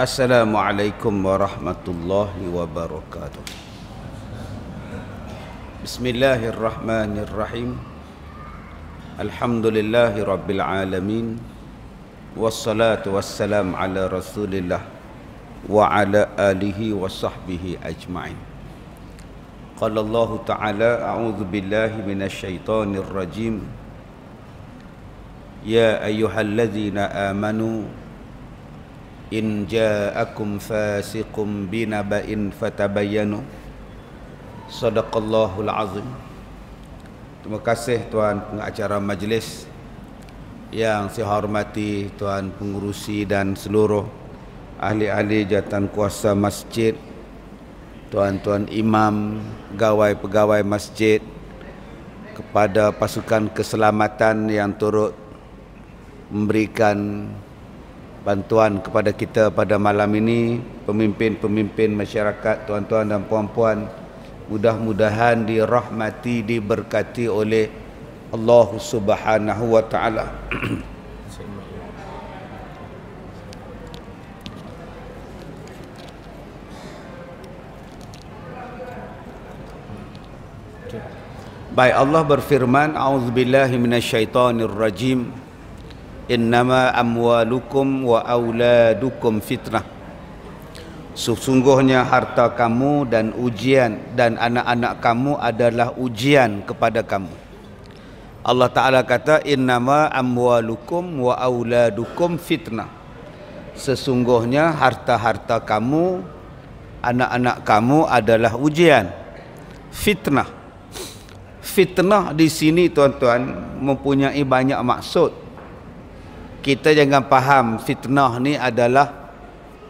Assalamualaikum warahmatullahi wabarakatuh. Bismillahirrahmanirrahim. Alhamdulillahi rabbil alamin. Wassalatu wassalam ala rasulillah wa ala alihi wa sahbihi ajma'in. Qala Allah ta'ala, a'udzu billahi minasyaitonir rajim. Ya ayyuhalladzina amanu in ja'akum fasiqun binaba'in fatabayyanu. Sadaqallahul azim. Terima kasih tuan pengacara majlis, yang saya hormati tuan pengurusi dan seluruh ahli-ahli jawatan kuasa masjid, tuan-tuan imam, pegawai-pegawai masjid, kepada pasukan keselamatan yang turut memberikan bantuan kepada kita pada malam ini, pemimpin-pemimpin masyarakat, tuan-tuan dan puan-puan, mudah-mudahan dirahmati, diberkati oleh Allah Subhanahu wa taala. Baik, Allah berfirman, a'udzubillahi minasyaitonir rajim. Innama amwalukum wa auladukum fitnah. Sesungguhnya harta kamu dan ujian dan anak-anak kamu adalah ujian kepada kamu. Allah Ta'ala kata, innama amwalukum wa auladukum fitnah. Sesungguhnya harta-harta kamu, anak-anak kamu adalah ujian. Fitnah. Fitnah di sini tuan-tuan mempunyai banyak maksud. Kita jangan faham fitnah ni adalah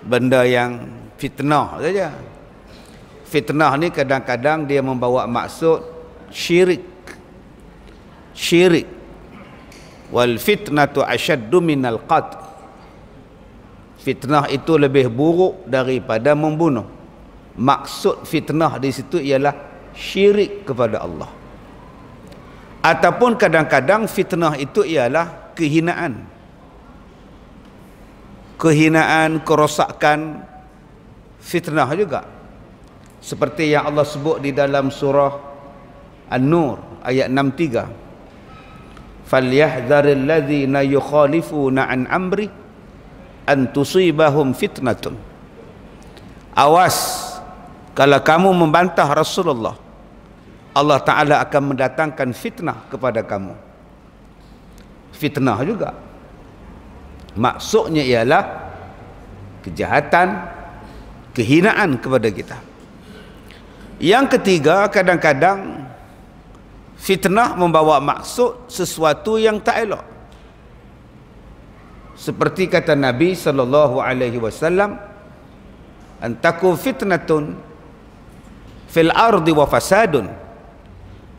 benda yang fitnah saja. Fitnah ni kadang-kadang dia membawa maksud syirik. Syirik. Wal fitnatu asyaddu minal qatl. Fitnah itu lebih buruk daripada membunuh. Maksud fitnah di situ ialah syirik kepada Allah. Ataupun kadang-kadang fitnah itu ialah kehinaan. Kehinaan, kerosakan, fitnah juga. Seperti yang Allah sebut di dalam surah An-Nur ayat 63. Falyahdharil ladzina yukhalifuna an amri an tusibahum fitnatun. Awas kalau kamu membantah Rasulullah, Allah Ta'ala akan mendatangkan fitnah kepada kamu. Fitnah juga maksudnya ialah kejahatan, kehinaan kepada kita. Yang ketiga, kadang-kadang fitnah membawa maksud sesuatu yang tak elok. Seperti kata Nabi sallallahu alaihi wasallam, antaku fitnatun fil ardi wa fasadun.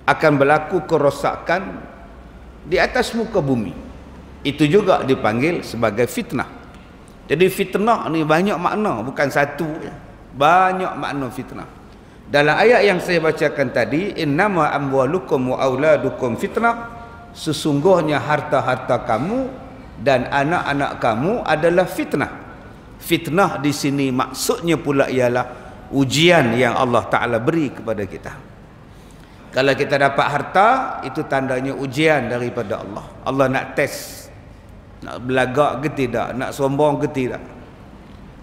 Akan berlaku kerosakan di atas muka bumi. Itu juga dipanggil sebagai fitnah. Jadi fitnah ni banyak makna, bukan satu. Banyak makna fitnah. Dalam ayat yang saya bacakan tadi, innama amwalukum wa auladukum fitnah. Sesungguhnya harta-harta kamu dan anak-anak kamu adalah fitnah. Fitnah di sini maksudnya pula ialah ujian yang Allah Ta'ala beri kepada kita. Kalau kita dapat harta, itu tandanya ujian daripada Allah. Allah nak test. Nak belagak ke tidak, nak sombong ke tidak.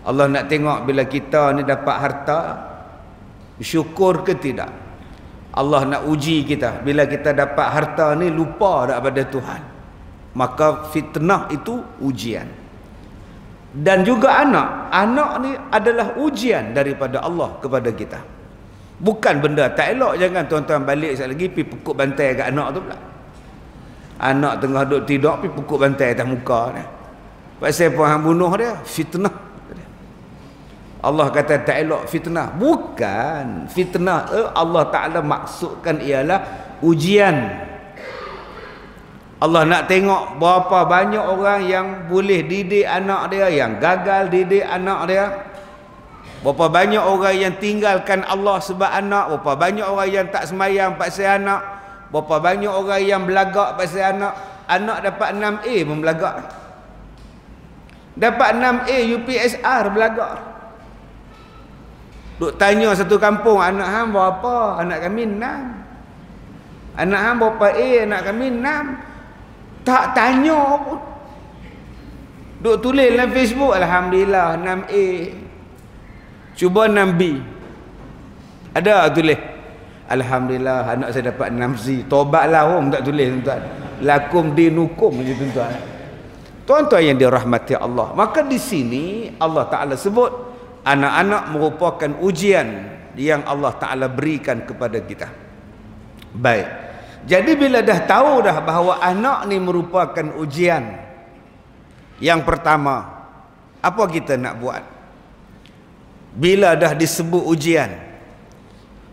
Allah nak tengok bila kita ni dapat harta, bersyukur ke tidak. Allah nak uji kita, bila kita dapat harta ni lupa daripada Tuhan. Maka fitnah itu ujian. Dan juga anak ni adalah ujian daripada Allah kepada kita. Bukan benda tak elok. Jangan tuan-tuan balik sekali lagi pergi pukul bantai kat anak tu pula. Anak tengah duduk tidur pergi pukul bantai atas muka dia. Pasal apa hang bunuh dia? Fitnah. Allah kata tak elok fitnah. Bukan. Fitnah Allah Ta'ala maksudkan ialah ujian. Allah nak tengok berapa banyak orang yang boleh didik anak dia, yang gagal didik anak dia. Berapa banyak orang yang tinggalkan Allah sebab anak. Berapa banyak orang yang tak semayang pasal anak. Berapa banyak orang yang belagak pasal anak. Anak dapat 6A pun belagak. Dapat 6A UPSR belagak. Duk tanya satu kampung, anak hang berapa? Anak kami 6. Anak hang berapa A? Anak kami 6. Tak tanya pun. Duk tulis dalam Facebook, alhamdulillah 6A. Cuba 6B. Ada tulis, alhamdulillah anak saya dapat 6C. Tobatlah orang tak tulis tuan-tuan. Lakum dinukum je tuan-tuan. Tuan-tuan yang dirahmati Allah. Maka di sini Allah Taala sebut anak-anak merupakan ujian yang Allah Taala berikan kepada kita. Baik. Jadi bila dah tahu dah bahawa anak ni merupakan ujian, yang pertama, apa kita nak buat? Bila dah disebut ujian,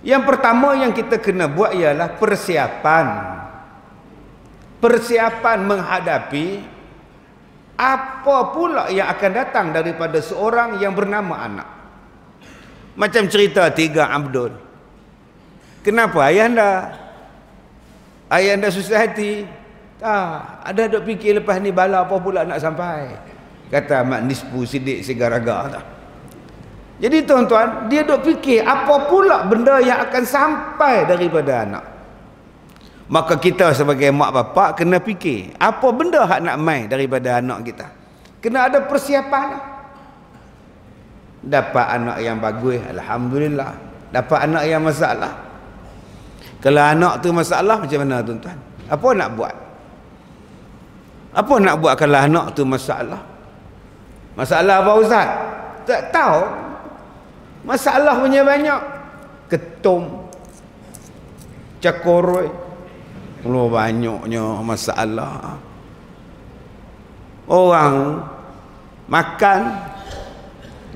yang pertama yang kita kena buat ialah persiapan. Persiapan menghadapi apa pula yang akan datang daripada seorang yang bernama anak. Macam cerita 3 Abdul. Kenapa ayah anda susah hati? Ada duk fikir lepas ni bala apa pula nak sampai. Kata Mak Nispu Sidik Sigaraga. Jadi tuan-tuan, dia duk fikir apa pula benda yang akan sampai daripada anak. Maka kita sebagai mak bapak kena fikir apa benda hak nak mai daripada anak kita. Kena ada persiapan. Dapat anak yang bagus, alhamdulillah. Dapat anak yang masalah. Kalau anak tu masalah, macam mana tuan-tuan? Apa nak buat? Apa nak buat kalau anak tu masalah? Masalah apa Ustaz? Tak tahu. Masalah punya banyak. Ketum, cakoroi, banyaknya masalah. Orang makan,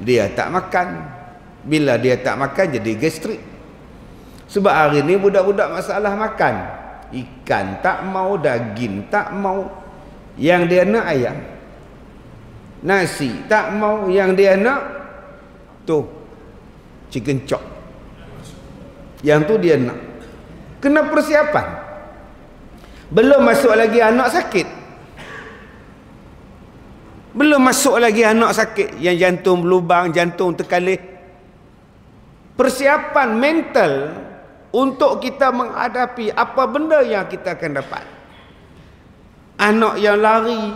dia tak makan. Bila dia tak makan, jadi gastrik. Sebab hari ni budak-budak masalah makan. Ikan tak mau, daging tak mau. Yang dia nak ayam. Nasi tak mau, yang dia nak tu chicken chop. Yang tu dia nak. Kena persiapan. Belum masuk lagi anak sakit. Belum masuk lagi anak sakit yang jantung berlubang, jantung terkalih. Persiapan mental untuk kita menghadapi apa benda yang kita akan dapat. Anak yang lari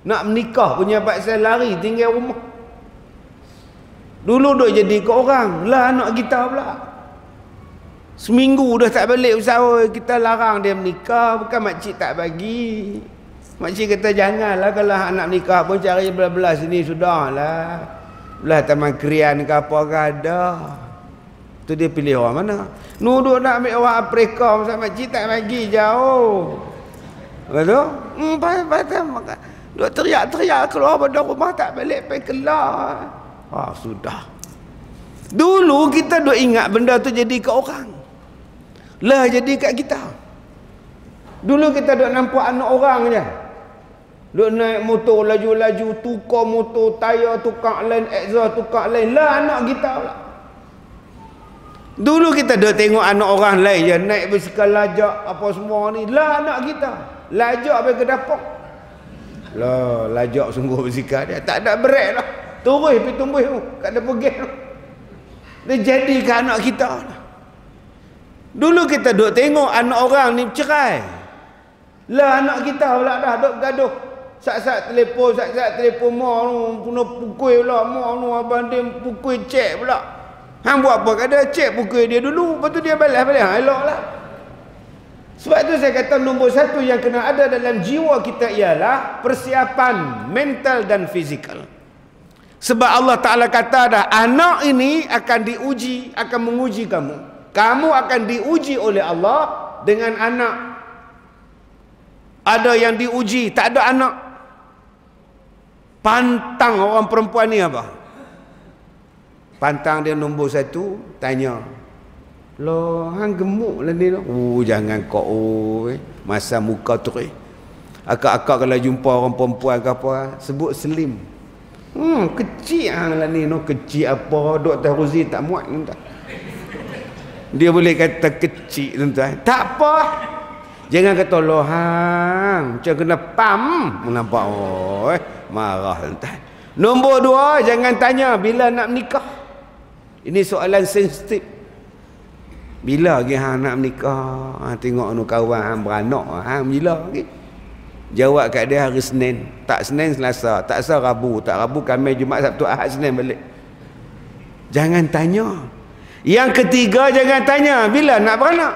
nak menikah punya pasal lari tinggal rumah. Dulu duk jadi ke orang, lah anak kita pula. Seminggu dah tak balik usaha, kita larang dia menikah, bukan makcik tak bagi. Makcik kata janganlah, kalau anak menikah pun cari belah-belah sini sudahlah. Belah Taman Krian ke apa ke ada. Tu dia pilih orang mana. Nuduk nak ambil orang Afrika, masa makcik tak bagi jauh. Betul? Pasal duk teriak-teriak keluar pada rumah tak balik pergi kelah. Sudah. Dulu kita duk ingat benda tu jadi ke orang. Lah jadi kat kita. Dulu kita duk nampak anak orang je. Duk naik motor laju-laju, tukar motor, tayar tukar lain, exhaust tukar lain. Lah anak kita pula. Dulu kita duk tengok anak orang lain je naik basikal lajak apa semua ni. Lah anak kita. Lajak sampai ke dapur. Lah lajak sungguh basikal dia. Tak ada brek lah. Turun pergi tumbuh tu. Kat depan gate tu. Dia jadi ke anak kita lah. Dulu kita duk tengok anak orang ni cerai. Lah anak kita pula dah duk gaduh. Sat-sat telefon mak tu kena pukul pula mak tu abang dia pukul cek pula. Hang buat apa? Kata cek pukul dia dulu, lepas tu dia balas-balas. Eloklah. Sebab tu saya kata nombor satu yang kena ada dalam jiwa kita ialah persiapan mental dan fizikal. Sebab Allah Ta'ala kata dah, anak ini akan diuji, akan menguji kamu. Kamu akan diuji oleh Allah dengan anak. Ada yang diuji, tak ada anak. Pantang orang perempuan ni apa? Pantang dia nombor satu, tanya. Loh, hang gemuk lah ni. Jangan kau, masa muka tu. Akak-akak kalau jumpa orang perempuan ke apa, sebut slim. Kecil hang lah ni, kecil apa, Dr. Ruzi tak muat tuan. Dia boleh kata kecil tuan. Tak apa. Jangan kata loh hang, macam kena pam. Nampak Marah tuan. Nombor 2, jangan tanya bila nak menikah. Ini soalan sensitif. Bila lagi hang nak menikah? Tengok nu kawan hang beranak, hang bila lagi? Jawab kat dia hari Senin. Tak Senin, Selasa. Tak Selasa, Rabu. Tak Rabu, Khamis, Jumaat, Sabtu, Ahad, Senin balik. Jangan tanya. Yang ketiga, jangan tanya bila nak beranak.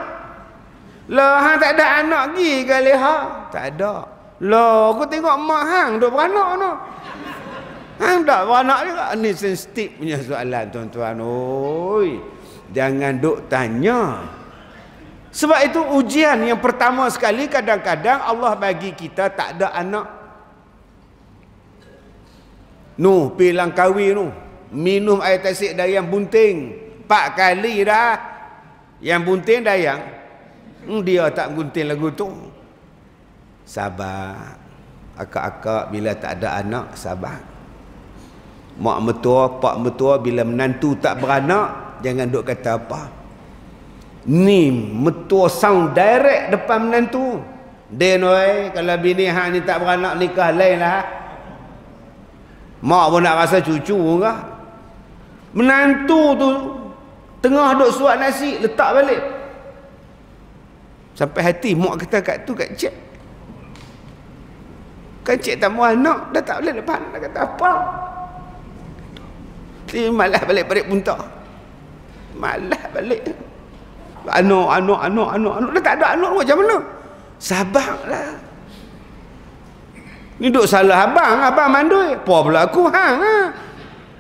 Lah hang tak ada anak lagi ke leha? Tak ada. Lah aku tengok mak hang duk beranak tu. Hang tak beranak juga. Ni sensitif punya soalan tuan-tuan. Oi. Jangan duk tanya. Sebab itu ujian yang pertama sekali, kadang-kadang Allah bagi kita tak ada anak. Nu, pilang kahwin nu. Minum air tasik dayang bunting 4 kali dah. Yang bunting dayang, dia tak gunting lagu tu. Sabar. Akak-akak bila tak ada anak, sabar. Mak mertua, pak mertua bila menantu tak beranak, jangan duk kata apa. Ni mertua sound direct depan menantu. Den oi, kalau bini hang ni tak beranak nikah lain lah. Mak pun nak rasa cucu kah? Menantu tu tengah duk suap nasi, letak balik. Sampai hati mak kata kat tu, kat cik. Kan cik tak mahu anak, dah tak boleh lepas. Dah kata apa? Dia malas balik punta. Malas balik. Anak. Dah tak ada anak macam mana? Sabarlah. Ni duk salah abang mandui. Apa pula aku hang ha?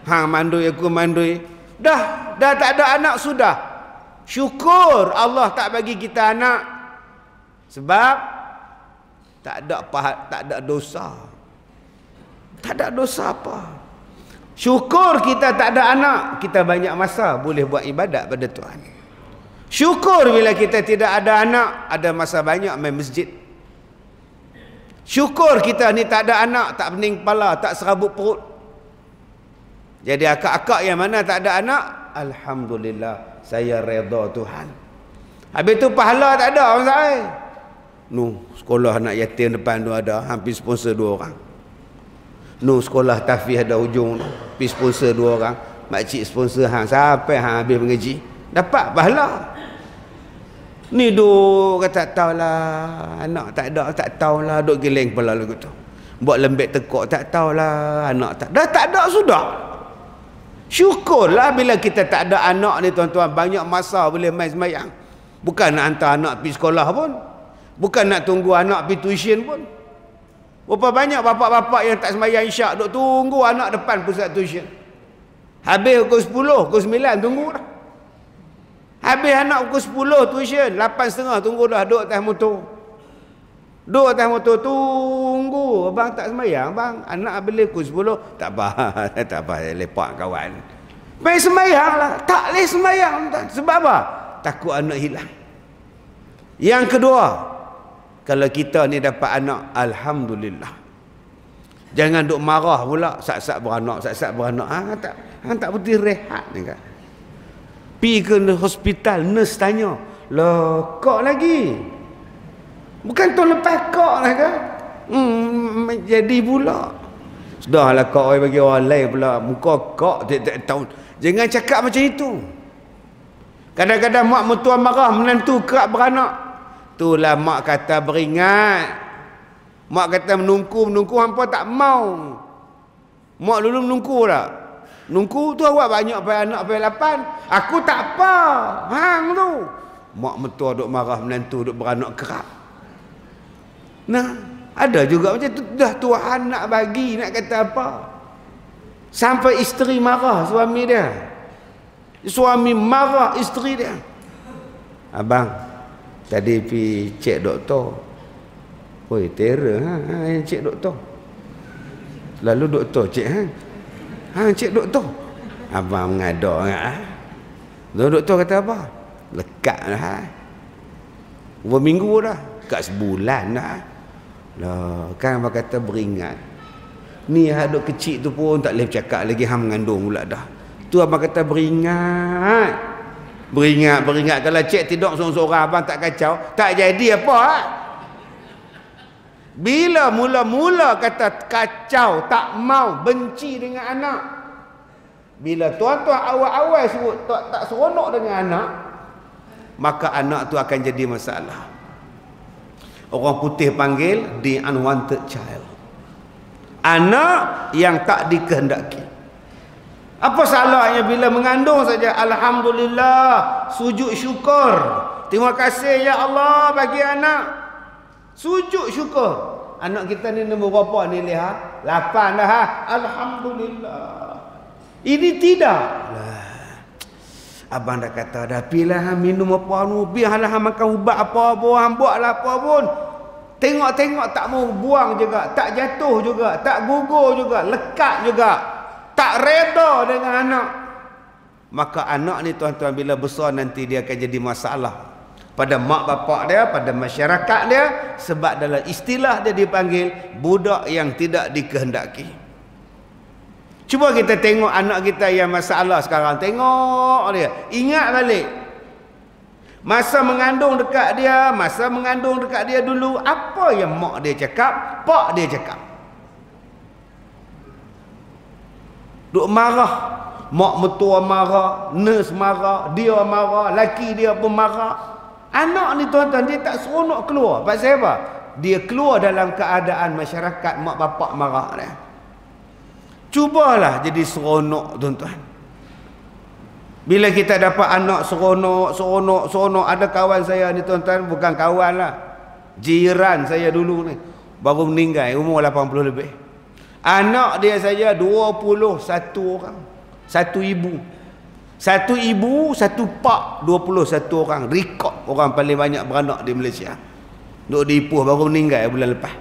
Hang mandui, aku mandui. Dah tak ada anak sudah. Syukur Allah tak bagi kita anak. Sebab tak ada dosa. Tak ada dosa apa. Syukur kita tak ada anak, kita banyak masa boleh buat ibadat pada Tuhan. Syukur bila kita tidak ada anak, ada masa banyak main masjid. Syukur kita ni tak ada anak, tak pening kepala, tak serabut perut. Jadi akak-akak yang mana tak ada anak, alhamdulillah, saya redha Tuhan. Habis tu pahala tak ada orang saya. Nu, sekolah anak yatim depan tu ada, hampir sponsor 2 orang. Nu, sekolah tahfiz ada hujung tu, hampir sponsor 2 orang. Makcik sponsor hang sampai hang habis mengaji. Dapat pahala. Ni duk kata tak tahulah, anak tak ada, tak tahulah, duk geleng kepala lagu tu. Buat lembek tekuk, tak tahulah, anak tak. Dah tak ada sudah. Syukurlah bila kita tak ada anak ni tuan-tuan, banyak masa boleh main sembahyang. Bukan nak hantar anak pergi sekolah pun. Bukan nak tunggu anak pergi tuition pun. Berapa banyak bapak-bapak yang tak sembahyang isyak duk tunggu anak depan pusat tuition. Habis pukul 10, pukul 9 tunggu dah. Habis anak pukul 10 tuition, 8.30 tunggu dah duduk atas motor. Duduk atas motor tunggu. Abang tak sembahyang bang, anak beli pukul 10. Tak apa, tak apa, lepak kawan. Main sembahyang lah. Tak boleh sembahyang. Sebab apa? Takut anak hilang. Yang kedua, kalau kita ni dapat anak, alhamdulillah. Jangan duk marah pula, sat-sat beranak. Hang tak putih rehat ni kan. Pergi ke hospital, nurse tanya, lah kok lagi? Bukan tahun lepas kok lah kan? Jadi pula. Sudahlah kok bagi orang lain pula. Muka kok tiap-tiap tahun. Jangan cakap macam itu. Kadang-kadang mak mertua marah, menantu kerap beranak. Itulah mak kata beringat. Mak kata menungku, hampa tak mau. Mak dulu menungku tak? Nungku tu awak banyak pai anak pai 8. Aku tak apa. Hang tu. Mak mertua duk marah, menantu duk beranak kerap. Nah, ada juga macam tu. Dah Tuhan nak bagi, nak kata apa. Sampai isteri marah suami dia. Suami marah isteri dia. Abang, tadi pergi cek doktor. Oi, terror cek doktor. Lalu doktor cek cek doktor. Abang mengadak ngak. Doktor kata apa? Lekat dah. Berapa minggu dah? Dekat sebulan dah. Lah, kan abang kata beringat. Ni haduk kecil tu pun tak boleh bercakap lagi, hang mengandung pula dah. Tu abang kata beringat. Beringat. Kalau cek tidur seorang-seorang abang tak kacau, tak jadi apa. Bila mula-mula kata kacau, tak mau, benci dengan anak. Bila tuan-tuan awal-awal sebut tak seronok dengan anak, maka anak tu akan jadi masalah. Orang putih panggil the unwanted child. Anak yang tak dikehendaki. Apa salahnya bila mengandung saja alhamdulillah, sujud syukur. Terima kasih ya Allah bagi anak. Sujud syukur. Anak kita ni nombor berapa ni lihat? 8 dah ha. Alhamdulillah. Ini tidak. Abang dah kata dah pilah minum apa nu, biarlah makan ubat apa pun, buatlah apa pun. Tengok-tengok tak mau buang juga, tak jatuh juga, tak gugur juga, lekat juga. Tak reda dengan anak. Maka anak ni tuan-tuan bila besar nanti dia akan jadi masalah pada mak bapak dia, pada masyarakat dia, sebab dalam istilah dia dipanggil budak yang tidak dikehendaki. Cuba kita tengok anak kita yang masalah sekarang, tengok dia, ingat balik masa mengandung dekat dia dulu, apa yang mak dia cakap, pak dia cakap. Duk marah, mak mertua marah, nurse marah, dia marah, laki dia pun marah. Anak ni tuan-tuan, dia tak seronok keluar. Pasal apa? Dia keluar dalam keadaan masyarakat mak bapak marah dia. Cubalah jadi seronok tuan-tuan. Bila kita dapat anak seronok. Ada kawan saya ni tuan-tuan, bukan kawan lah, jiran saya dulu ni, baru meninggal, umur 80 lebih. Anak dia saja 21 orang. Satu ibu, satu pak, 21 orang. Rekod orang paling banyak beranak di Malaysia. Duk di Ipoh, baru meninggal bulan lepas.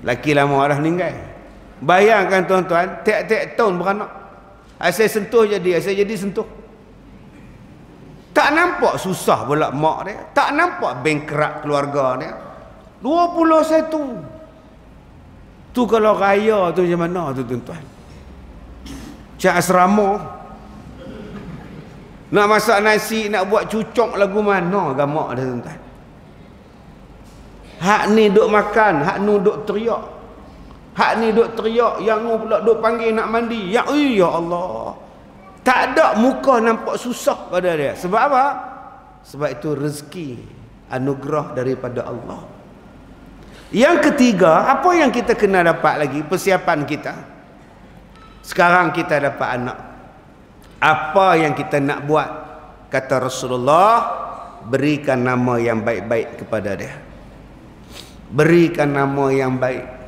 Laki lama dah meninggal. Bayangkan tuan-tuan, tiap-tiap tahun beranak. Asal sentuh jadi, asal jadi sentuh. Tak nampak susah pula mak dia, tak nampak bankrupt keluarga dia. 21. Tu kalau raya tu macam mana tu tuan-tuan? Cak asrama. Nak masak nasi, nak buat cucuk lagu mana gamak dia tuan-tuan? Hak ni duk makan, hak nu duk teriak. Hak ni duk teriak, yang nu pula duk panggil nak mandi. Ya Allah. Tak ada muka nampak susah pada dia. Sebab apa? Sebab itu rezeki, anugerah daripada Allah. Yang ketiga, apa yang kita kena dapat lagi? Persiapan kita. Sekarang kita dapat anak. Apa yang kita nak buat? Kata Rasulullah, berikan nama yang baik-baik kepada dia. Berikan nama yang baik.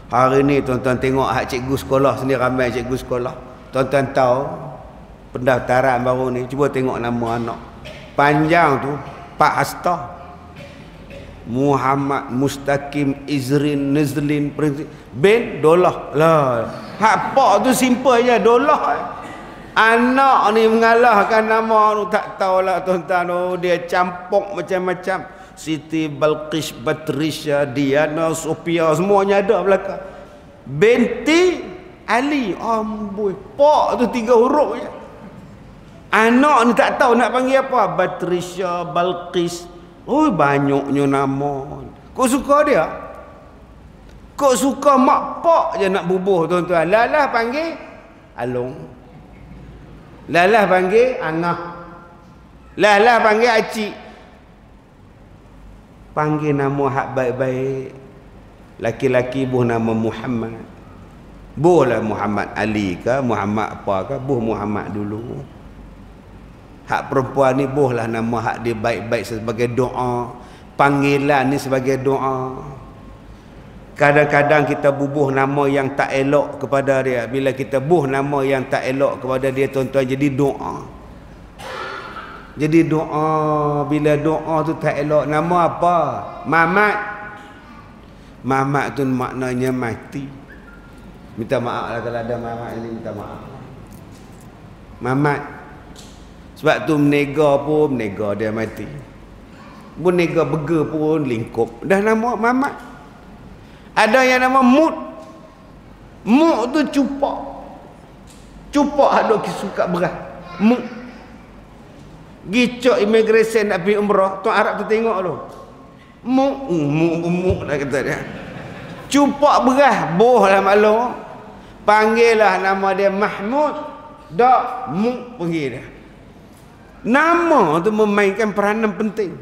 Hari ni tuan-tuan tengok hak cikgu sekolah sendiri, ramai cikgu sekolah. Tuan-tuan tahu pendaftaran baru ni, cuba tengok nama anak. Panjang tu, Pak Hasta, Muhammad Mustaqim Izrin Nizlin bin Dolah lah. Hak pak tu simple je, Dolah. Anak ni mengalahkan nama tu, tak tahulah tuan-tuan. Oh, dia campur macam-macam. Siti Balqis, Batrisha, Diana, Sophia, semuanya ada belakang. Binti Ali, amboi, pak tu 3 huruf je. Anak ni tak tahu nak panggil apa. Batrisha, Balqis. Oh, banyaknya nama. Kau suka dia? Kau suka mak pak je nak bubuh tuan-tuan. Lalah panggil Along. Lalah panggil Angah. Lalah panggil Acik. Panggil nama hak baik-baik. Laki-laki buh nama Muhammad. Buhlah Muhammad Ali ke, Muhammad apa ke, buh Muhammad dulu. Hak perempuan ni buhlah nama hak dia baik-baik sebagai doa. Panggilan ni sebagai doa. Kadang-kadang kita bubuh nama yang tak elok kepada dia. Bila kita buh nama yang tak elok kepada dia tuan-tuan, jadi doa. Jadi doa. Bila doa tu tak elok, nama apa? Mamat. Mamat tu maknanya mati. Minta maaf lah kalau ada mamat ini, minta maaf. Mamat. Sebab tu menega pun, menega dia mati. Menega bega pun lingkup. Dah nama Mamat. Ada yang nama Mut. Mut tu cupak. Cupak ada suka berat. Mut. Gicok immigration nak pergi umrah. Tuan Arab tu tengok tu. Muk dah kata dia. Cupak beras boh lah maklum. Panggillah nama dia Mahmud. Dak muk panggil dia. Nama tu memainkan peranan penting.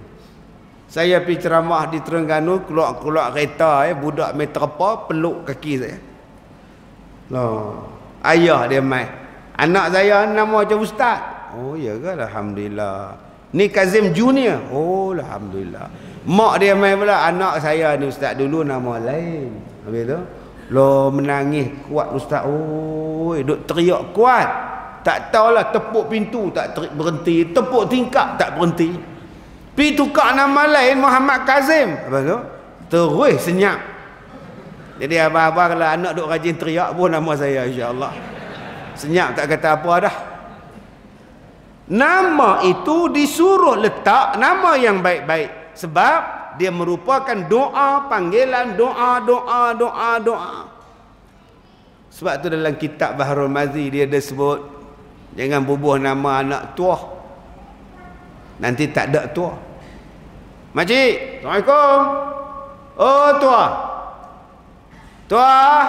Saya pergi ceramah di Terengganu, keluar kereta budak metropa peluk kaki saya. Loh, ayah dia mai. Anak saya nama macam ustaz. Oh ya ke? Alhamdulillah. Ni Kazim Junior. Oh alhamdulillah. Mak dia mai pula, anak saya ni ustaz dulu nama lain. Habis tu lo menangis kuat ustaz. Oh, duk teriak kuat. Tak tahulah tepuk pintu tak berhenti, tepuk tingkap tak berhenti. Pi tukar nama lain Muhammad Kazim. Apa tu? Terus senyap. Jadi abang-abang kalau anak duk rajin teriak pun nama saya insya-Allah. Senyap tak kata apa dah. Nama itu disuruh letak nama yang baik-baik sebab dia merupakan doa, panggilan doa. Sebab tu dalam kitab Bahrul Mazi dia ada sebut jangan bubuh nama anak tuah. Nanti tak ada tuah. Makcik, Assalamualaikum. Oh tuah. Tuah.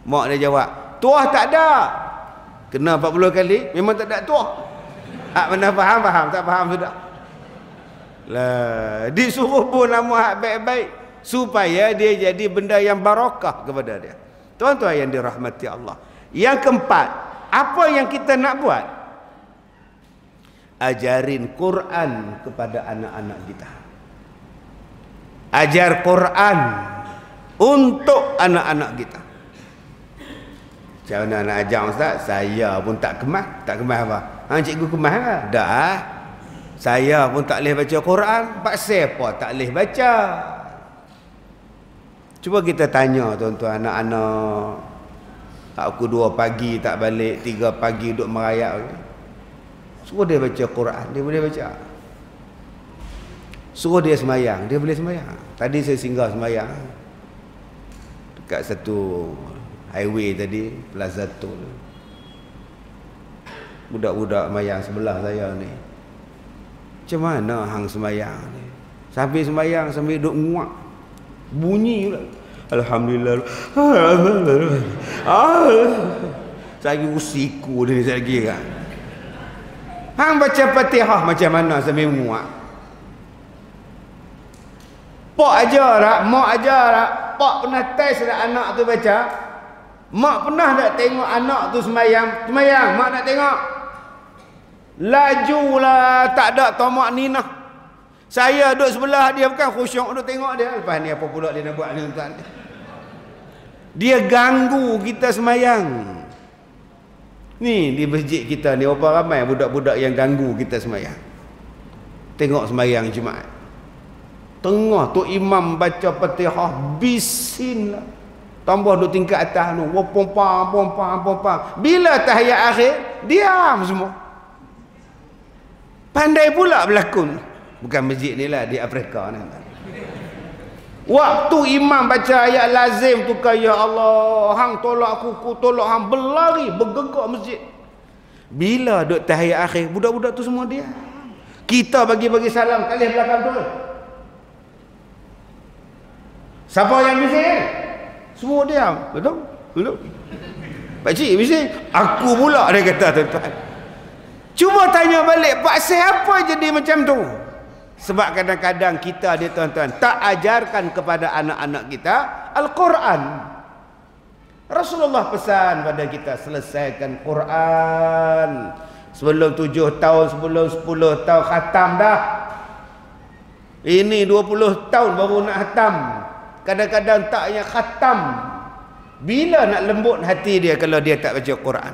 Mak dia jawab, tuah tak ada. Kena 40 kali, memang tak ada tuah. Hak mana faham, tak faham sudah. Lah, disuruh pun nama hak baik-baik supaya dia jadi benda yang barakah kepada dia. Tuan-tuan yang dirahmati Allah. Yang keempat, apa yang kita nak buat? Ajarin Quran kepada anak-anak kita. Ajar Quran untuk anak-anak kita. Macam mana nak ajar ustaz? Saya pun tak kemas. Tak kemas apa? Hang cikgu kemas ke? Dah. Saya pun tak boleh baca Quran. Paksa apa tak boleh baca? Cuba kita tanya tuan-tuan anak-anak. Aku 2 pagi tak balik, 3 pagi duduk merayap. Suruh dia baca Quran, dia boleh baca. Suruh dia semayang, dia boleh semayang. Tadi saya singgah semayang dekat satu highway tadi, Plaza Tol. Budak-budak semayang sebelah saya ni. Macam mana hang semayang ni? Sambil semayang sambil duduk nguak. Bunyi pula. Alhamdulillah. Saya usiku dia ni lagi kan. Hang baca Fatihah macam mana sambil muak? Pak ajar tak? Mak ajar tak? Pak pernah test tak anak tu baca? Mak pernah tak tengok anak tu semayang? Semayang, mak nak tengok. Lajulah, tak ada tamak ninah. Saya duduk sebelah dia, bukan khusyuk duduk tengok dia. Lepas ni apa pula dia nak buat ni tuan? Dia ganggu kita semayang. Ni di masjid kita ni berapa ramai budak-budak yang ganggu kita semayang. Tengok semayang Jumaat. Tengah tu imam baca Fatihah bisin lah. Tambah 2 tingkat atas tu. Pompa. Bila tahiyat akhir, diam semua. Pandai pula berlakon. Bukan masjid ni lah, di Afrika ni. Waktu imam baca ayat lazim tu kan, ya Allah, hang tolak aku tolak hang, berlari bergegak masjid. Bila duk tahiyat akhir, budak-budak tu semua dia. Kita bagi-bagi salam kali belakang tu. Siapa yang bising? Semua diam. Betul? Pak cik bising. Aku pula dia kata tuan-tuan. Cuba tanya balik, pak siapa jadi macam tu? Sebab kadang-kadang kita dia tuan-tuan tak ajarkan kepada anak-anak kita Al-Quran. Rasulullah pesan pada kita, selesaikan Quran sebelum 7 tahun, sebelum 10 tahun khatam dah. Ini 20 tahun baru nak khatam. Kadang-kadang taknya khatam. Bila nak lembut hati dia kalau dia tak baca Quran?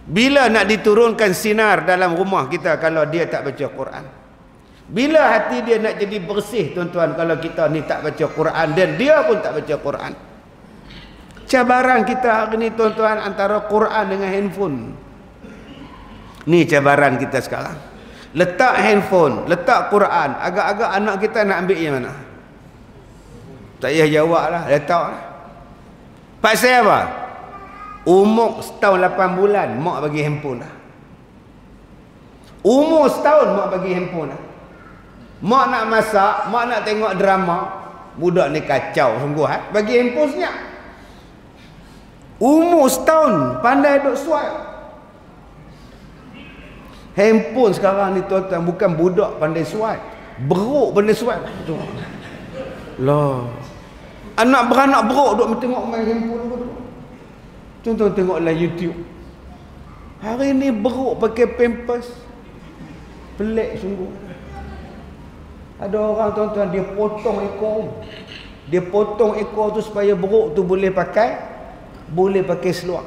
Bila nak diturunkan sinar dalam rumah kita kalau dia tak baca Quran? Bila hati dia nak jadi bersih tuan-tuan kalau kita ni tak baca Quran dan dia pun tak baca Quran? Cabaran kita hari ni tuan-tuan antara Quran dengan handphone. Ni cabaran kita sekarang. Letak handphone, letak Quran, agak-agak anak kita nak ambil yang mana? Tak payah jawab lah, letak lah. Pasal apa? Umur setahun 8 bulan mak bagi handphone lah. Umur setahun mak bagi handphone lah. Mak nak masak, mak nak tengok drama. Budak ni kacau sungguh. Bagi handphone senyap. Umur setahun pandai duk swipe. Handphone sekarang ni tuan-tuan bukan budak pandai swipe. Beruk pandai swipe. Lah. Anak beranak beruk duk tengok main handphone tu. Tuan-tuan tengoklah YouTube. Hari ni beruk pakai pampers. Pelik sungguh. Ada orang tuan-tuan dia potong ekor. Dia potong ekor tu supaya beruk tu boleh pakai seluar.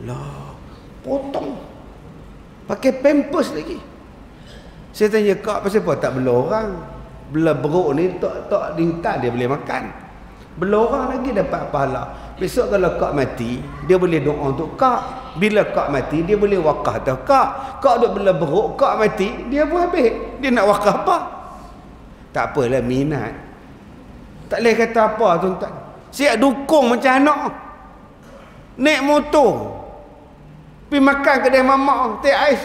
Lah, potong. Pakai pampers lagi. Saya tanya, kak pasal apa tak bela orang? Bela beruk ni tak di hutan dia boleh makan. Bela orang lagi dapat pahala. Besok kalau kak mati, dia boleh doa untuk kak. Bila kak mati, dia boleh wakaf atas kak. Kak duk bela beruk, kak mati, dia pun habis. Dia nak wakaf apa? Tak apalah, minat. Tak boleh kata apa tuan-tuan. Siap dukung macam anak. Naik motor. Pergi makan kedai mamak, teh ais.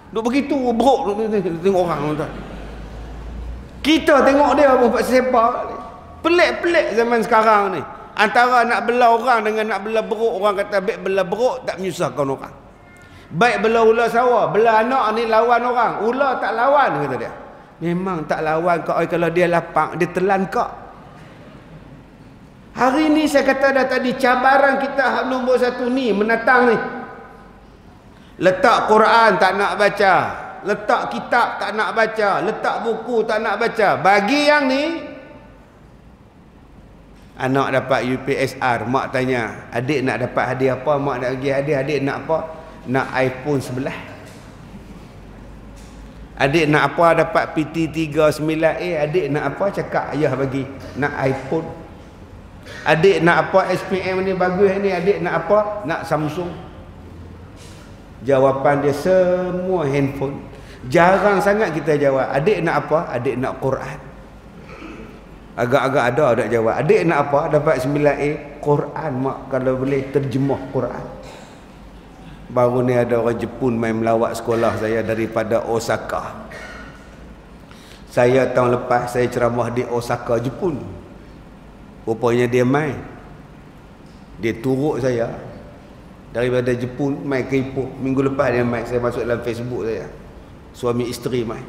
Duk begitu beruk tengok orang tuan-tuan. Kita tengok dia pun pak sepak. Pelik-pelik zaman sekarang ni. Antara nak bela orang dengan nak bela beruk, orang kata baik bela beruk tak menyusahkan orang. Baik bela ular sawah, bela anak ni lawan orang. Ular tak lawan kata dia. Memang tak lawan kau kalau dia lapang, dia telan kau. Hari ni saya kata dah tadi, cabaran kita nombor satu ni menatang ni. Letak Quran tak nak baca, letak kitab tak nak baca, letak buku tak nak baca. Bagi yang ni, anak dapat UPSR, mak tanya, adik nak dapat hadiah apa? Mak nak bagi hadiah, adik nak apa? Nak iPhone 11. Adik nak apa? Dapat PT39A. Adik nak apa? Cakap ayah bagi. Nak iPhone. Adik nak apa? SPM ni bagus ni. Adik nak apa? Nak Samsung. Jawapan dia semua handphone. Jarang sangat kita jawab. Adik nak apa? Adik nak Quran. Agak-agak ada nak jawab. Adik nak apa? Dapat 9A. Quran mak, kalau boleh terjemah Quran. Baru ni ada orang Jepun main melawat sekolah saya daripada Osaka. Saya tahun lepas saya ceramah di Osaka, Jepun. Rupanya dia main. Dia turut saya daripada Jepun main ke Ipoh. Minggu lepas dia main, saya masuk dalam Facebook saya. Suami isteri main.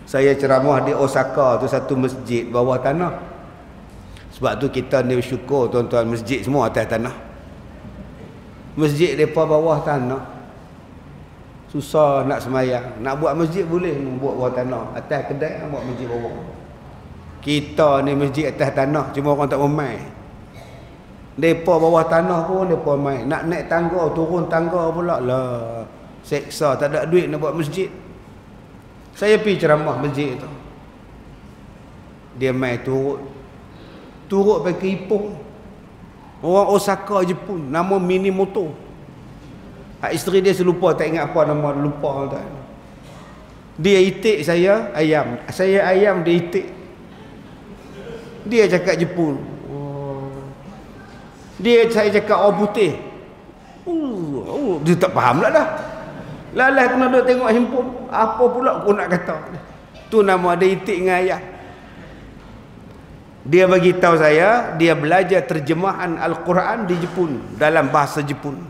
Saya ceramah di Osaka tu, satu masjid bawah tanah. Sebab tu kita ni bersyukur tuan-tuan, masjid semua atas tanah. Masjid mereka bawah tanah. Susah nak semayang. Nak buat masjid boleh, buat bawah tanah. Atas kedai buat masjid bawah. Kita ni masjid atas tanah, cuma orang tak main. Mereka bawah tanah pun mereka main. Nak naik tangga, turun tangga pula lah. Seksa, tak ada duit nak buat masjid. Saya pergi ceramah masjid tu. Dia main turut pakai Ipoh. Orang Osaka, Jepun, nama Mini Moto. Isteri dia selupa, tak ingat apa nama, lupa tak. Dia itik saya ayam. Saya ayam, dia itik. Dia cakap Jepun. Saya cakap orang putih. Dia tak faham lah dah. Lalah kena duduk tengok handphone. Apa pula aku nak kata. Tu nama dia itik dengan ayam. Dia bagi tahu saya, dia belajar terjemahan Al-Quran di Jepun, dalam bahasa Jepun.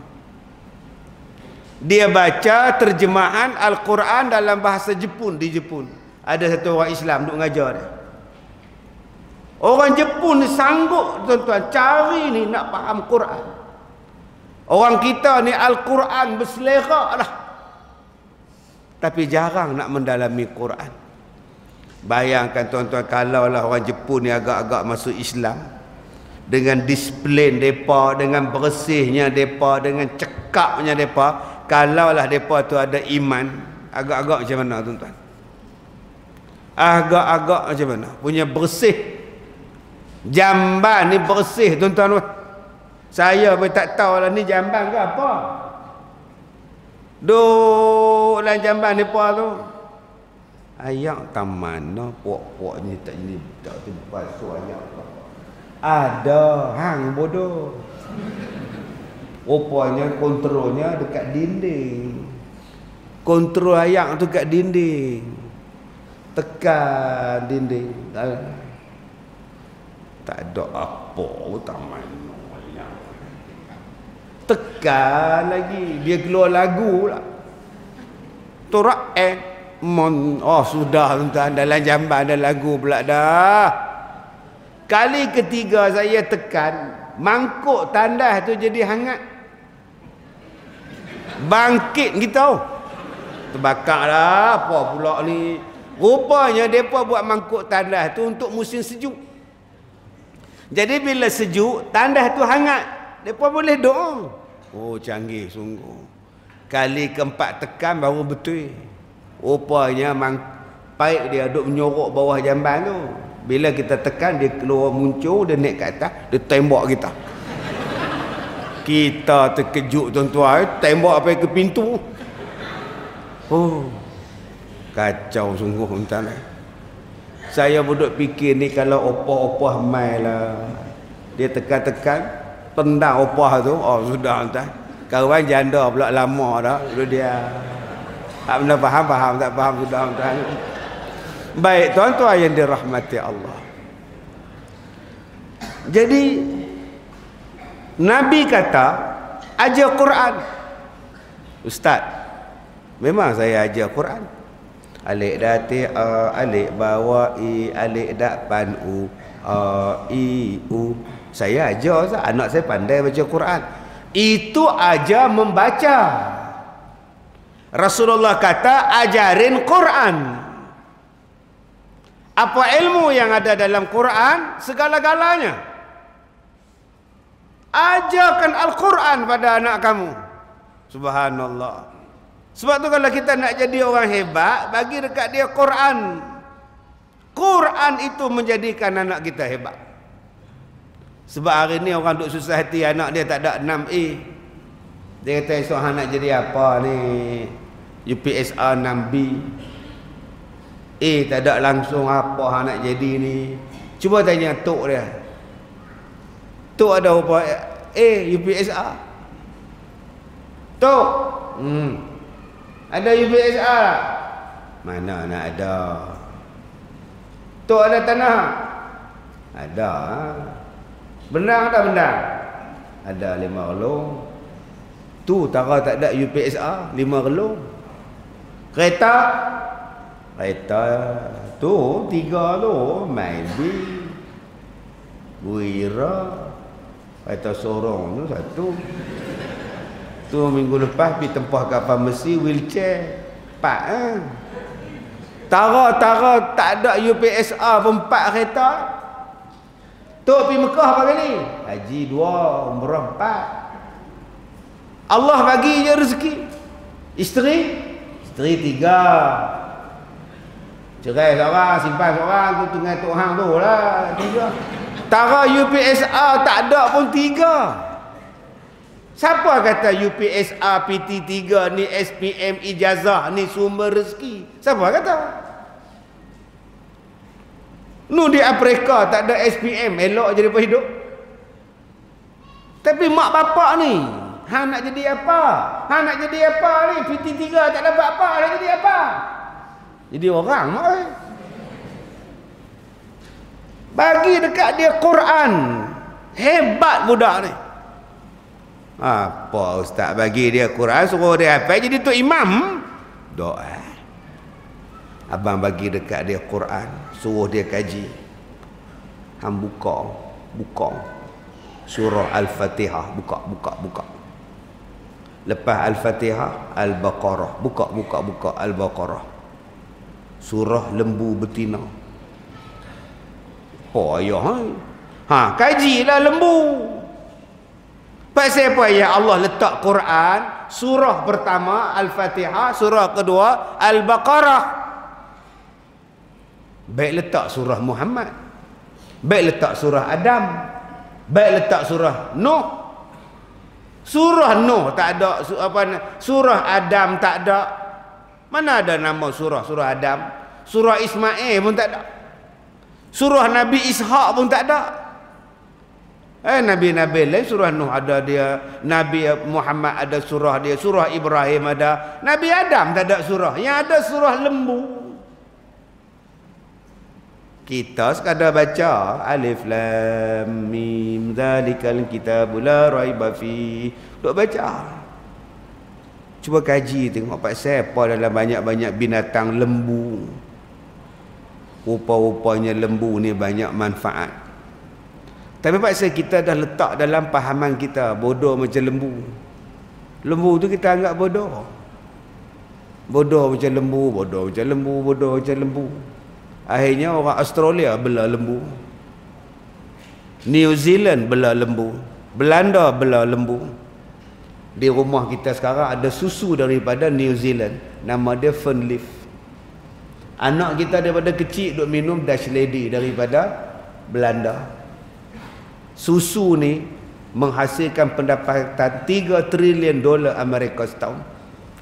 Dia baca terjemahan Al-Quran dalam bahasa Jepun di Jepun. Ada satu orang Islam duk ngajar dia. Orang Jepun ni sanggup tuan-tuan cari ni nak faham Quran. Orang kita ni Al-Quran berselera lah, tapi jarang nak mendalami Quran. Bayangkan tuan-tuan, kalaulah orang Jepun ni agak-agak masuk Islam, dengan disiplin mereka, dengan bersihnya mereka, dengan cekapnya mereka, kalaulah mereka tu ada iman, agak-agak macam mana tuan-tuan? Agak-agak macam mana? Punya bersih. Jamban ni bersih tuan-tuan. Saya pun tak tahu lah ni jamban ke apa. Duk dalam jamban mereka tu. Ayam tak mana puak-puak ni tak ni tak basuh ayam. Ada hang bodoh. Rupanya kontrolnya dekat dinding. Kontrol ayam tu dekat dinding. tekan dinding. Tak ada apa tak mana. Tekan lagi, dia keluar lagu lah. Torak oh sudah tuan-tuan, dalam jamban ada lagu pula dah. Kali ketiga saya tekan, mangkuk tandas tu jadi hangat. Bangkit kita. Terbakar lah, apa pula ni. Rupanya mereka buat mangkuk tandas tu untuk musim sejuk. Jadi bila sejuk, tandas tu hangat. Mereka boleh doa. Oh, canggih sungguh. Kali keempat tekan baru betul. Rupanya paip dia duduk menyorok bawah jamban tu. Bila kita tekan, dia keluar muncul, dia naik ke atas, dia tembak kita. Kita terkejut tuan-tuan, tembak sampai ke pintu. Oh, kacau sungguh tuan-tuan. Saya duduk fikir ni kalau opah-opah mai lah. Dia tekan-tekan, tendang opah tu, oh sudah tuan. Kawan janda pula lama dah, dia tak benar faham, tak faham sudah tuan. Baik tuan-tuan yang dirahmati Allah. Jadi Nabi kata ajar Quran. Ustaz, memang saya ajar Quran. Alik dati a, alik bawa i, alik dak pan u, a i u. Saya ajar Ustaz, anak saya pandai baca Quran. Itu aja membaca. Rasulullah kata ajarin Quran. Apa ilmu yang ada dalam Quran? Segala-galanya. Ajarkan Al-Quran pada anak kamu. Subhanallah. Sebab tu kalau kita nak jadi orang hebat, bagi dekat dia Quran. Quran itu menjadikan anak kita hebat. Sebab hari ni orang duk susah hati, anak dia tak ada 6A. Dia kata esok hang nak jadi apa ni? UPSR 6B. Tak ada langsung apa hang nak jadi ni. Cuba tanya tok dia. Tok ada apa? UPSR. Tok. Ada UPSR? Mana nak ada? Tok ada tanah? Ada. Benar tak benar? Ada 5 relung. Tu tara tak ada UPSR 5 relung. Kereta? Kereta tu 3 tu maybe. Buira. Kereta sorong tu 1. Tu minggu lepas pergi tempah kat farmasi wheelchair 4 Tara-tara tak ada UPSR pun 4 kereta. Tok pergi Mekah apa kali? Haji 2, umrah 4. Allah bagi je rezeki. Isteri 3. Cerai seorang, simpan seorang, tu tengah tok hang tu lah 3. Tara UPSR tak ada pun 3. Siapa kata UPSR PT3 ni SPM ijazah ni sumber rezeki? Siapa kata? Nu di Afrika tak ada SPM, elok je depa hidup. Tapi mak bapak ni, hang nak jadi apa? Hang nak jadi apa ni? PT3 tak dapat apa, nak jadi apa? Jadi orang mak. Bagi dekat dia Quran. Hebat budak ni. Apa ustaz bagi dia Quran, suruh dia hafal jadi tu imam? Doa. Abang bagi dekat dia Quran, suruh dia kaji. Hang buka surah Al-Fatihah, buka. Lepas Al-Fatihah, Al-Baqarah, buka Al-Baqarah. Surah lembu betina. Oh ayah, kajilah lembu. Pasal apa ya Allah letak Quran, surah pertama Al-Fatihah, surah kedua Al-Baqarah. Baik letak surah Muhammad, baik letak surah Adam, baik letak surah Nuh. Surah Nuh tak ada, surah Adam tak ada. Mana ada nama surah Adam? Surah Ismail pun tak ada. Surah Nabi Ishaq pun tak ada. Nabi-nabi lain surah Nuh ada dia, Nabi Muhammad ada surah dia, surah Ibrahim ada, Nabi Adam tak ada surah. Yang ada surah lembu. Kita sekadar baca alif lam mim zalikal kitabul la raiba fi. Duk baca. Cuba kaji tengok pasal apa dalam banyak-banyak binatang lembu. Rupa-rupanya lembu ni banyak manfaat. Tapi pasal kita dah letak dalam pahaman kita bodoh macam lembu. Lembu tu kita anggap bodoh. Bodoh macam lembu, bodoh macam lembu, bodoh macam lembu. Akhirnya orang Australia bela lembu. New Zealand bela lembu. Belanda bela lembu. Di rumah kita sekarang ada susu daripada New Zealand. Nama dia Fernleaf. Anak kita daripada kecil duk minum Dutch Lady daripada Belanda. Susu ni menghasilkan pendapatan $3 trilion Amerika setahun.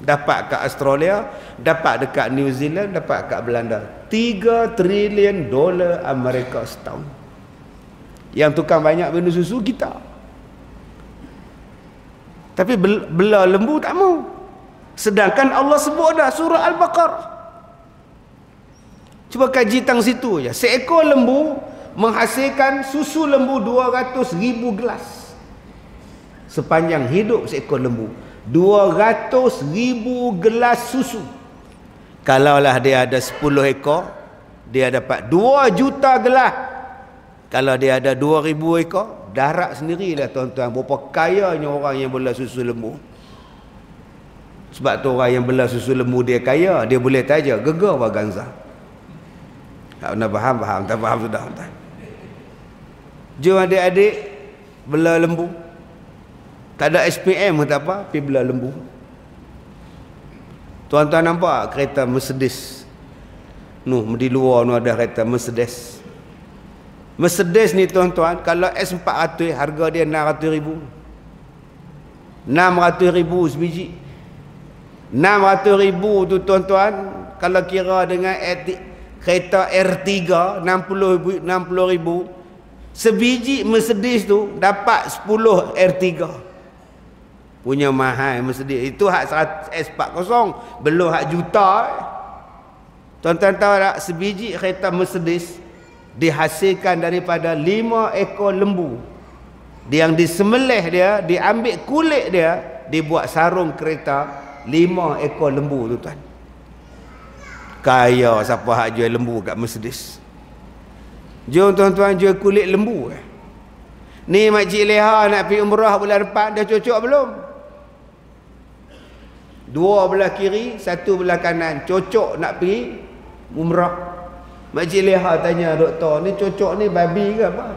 Dapat kat Australia, dapat dekat New Zealand, dapat kat Belanda. $3 trilion Amerika setahun. Yang tukang banyak minum susu kita. Tapi bela lembu tak mau. Sedangkan Allah sebut dah surah Al-Baqarah. Cuba kaji tang situ je. Seekor lembu menghasilkan susu lembu 200,000 gelas. Sepanjang hidup seekor lembu 200,000 gelas susu. Kalaulah dia ada 10 ekor, dia dapat 2 juta gelas. Kalau dia ada 2,000 ekor, darat sendirilah tuan-tuan berapa kayanya orang yang bela susu lembu. Sebab tu orang yang bela susu lembu dia kaya, dia boleh taja gegar Baganza. Tak pernah faham, tak faham sudah. Jom adik-adik bela lembu. Tak ada SPM ke tak apa, pergi bela lembu. Tuan-tuan nampak kereta Mercedes? Di luar ada kereta Mercedes. Mercedes ni tuan-tuan, kalau S400 harga dia 600,000. 600,000 sebiji. 600,000 tu tuan-tuan, kalau kira dengan kereta R3 60,000. Sebiji Mercedes tu dapat 10 R3. Punya mahal Mercedes. Itu hak S40, belum hak juta. Tuan-tuan tahu tak, sebiji kereta Mercedes dihasilkan daripada 5 ekor lembu. Yang disembelih dia, diambil kulit dia, dibuat sarung kereta 5 ekor lembu tu tuan. Kaya siapa hak jual lembu kat Mercedes. Jom tuan-tuan jual kulit lembu. Ni Makcik Leha nak pergi umrah bulan depan, dah cocok belum? 2 belah kiri, 1 belah kanan, cocok nak pergi umrah. Makcik Leha tanya doktor, ni cocok ni babi ke apa?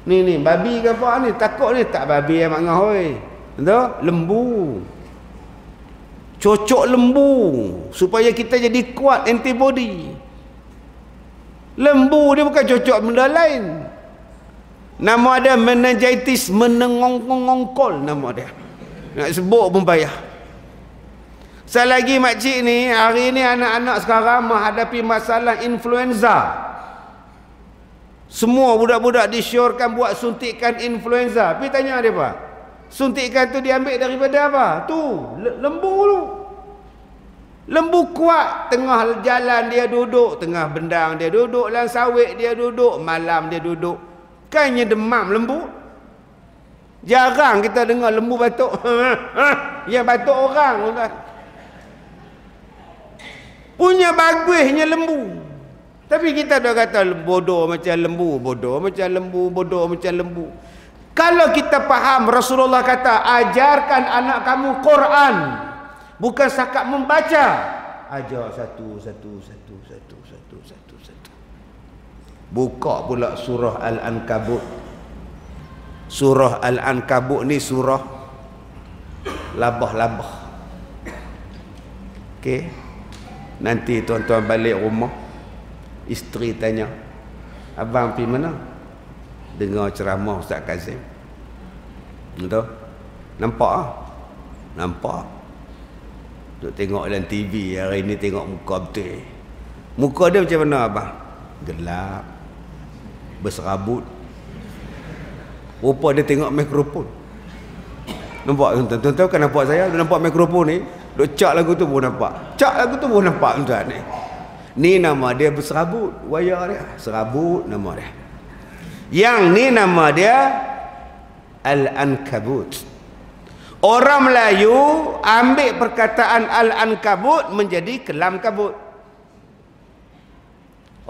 Ni babi ke apa ni? Takut ni tak babi yang mak ngah. Betul? Lembu. Cocok lembu supaya kita jadi kuat antibody. Lembu dia bukan cocok benda lain. Nama dia meningitis menengongkol nama dia. Nak sebut pun payah. Selagi makcik ni, hari ni anak-anak sekarang menghadapi masalah influenza. Semua budak-budak disyorkan buat suntikan influenza. Pergi tanya dia apa? Suntikan tu diambil daripada apa? Tu, lembu tu. Lembu kuat, tengah jalan dia duduk, tengah bendang dia duduk, dalam sawit dia duduk, malam dia duduk. Kannya demam lembu. Jarang kita dengar lembu batuk. Yang batuk orang. Punya bagusnya lembu. Tapi kita dah kata bodoh macam lembu, bodoh macam lembu, bodoh macam lembu. Kalau kita faham Rasulullah kata ajarkan anak kamu Quran, bukan setakat membaca. Ajar satu. Buka pula surah Al-Ankabut. Surah Al-Ankabut ni surah labah-labah. Okey. Nanti tuan-tuan balik rumah, isteri tanya, abang pergi mana? Dengar ceramah Ustaz Kazim. Betul? Nampak ah? Nampak. Duk tengok dalam TV hari ni, tengok muka betul. Muka dia macam mana abang? Gelap, berserabut. Rupa dia tengok mikrofon. Nampak tuan-tuan kan nampak saya? Dia nampak mikrofon ni, duk cak lagu tu pun nampak. Cak lagu tu pun nampak tuan ni. Ni nama dia berserabut. Wayar dia. Serabut nama dia. Yang ni nama dia Al-Ankabut. Orang Melayu ambil perkataan Al-Ankabut menjadi kelam kabut.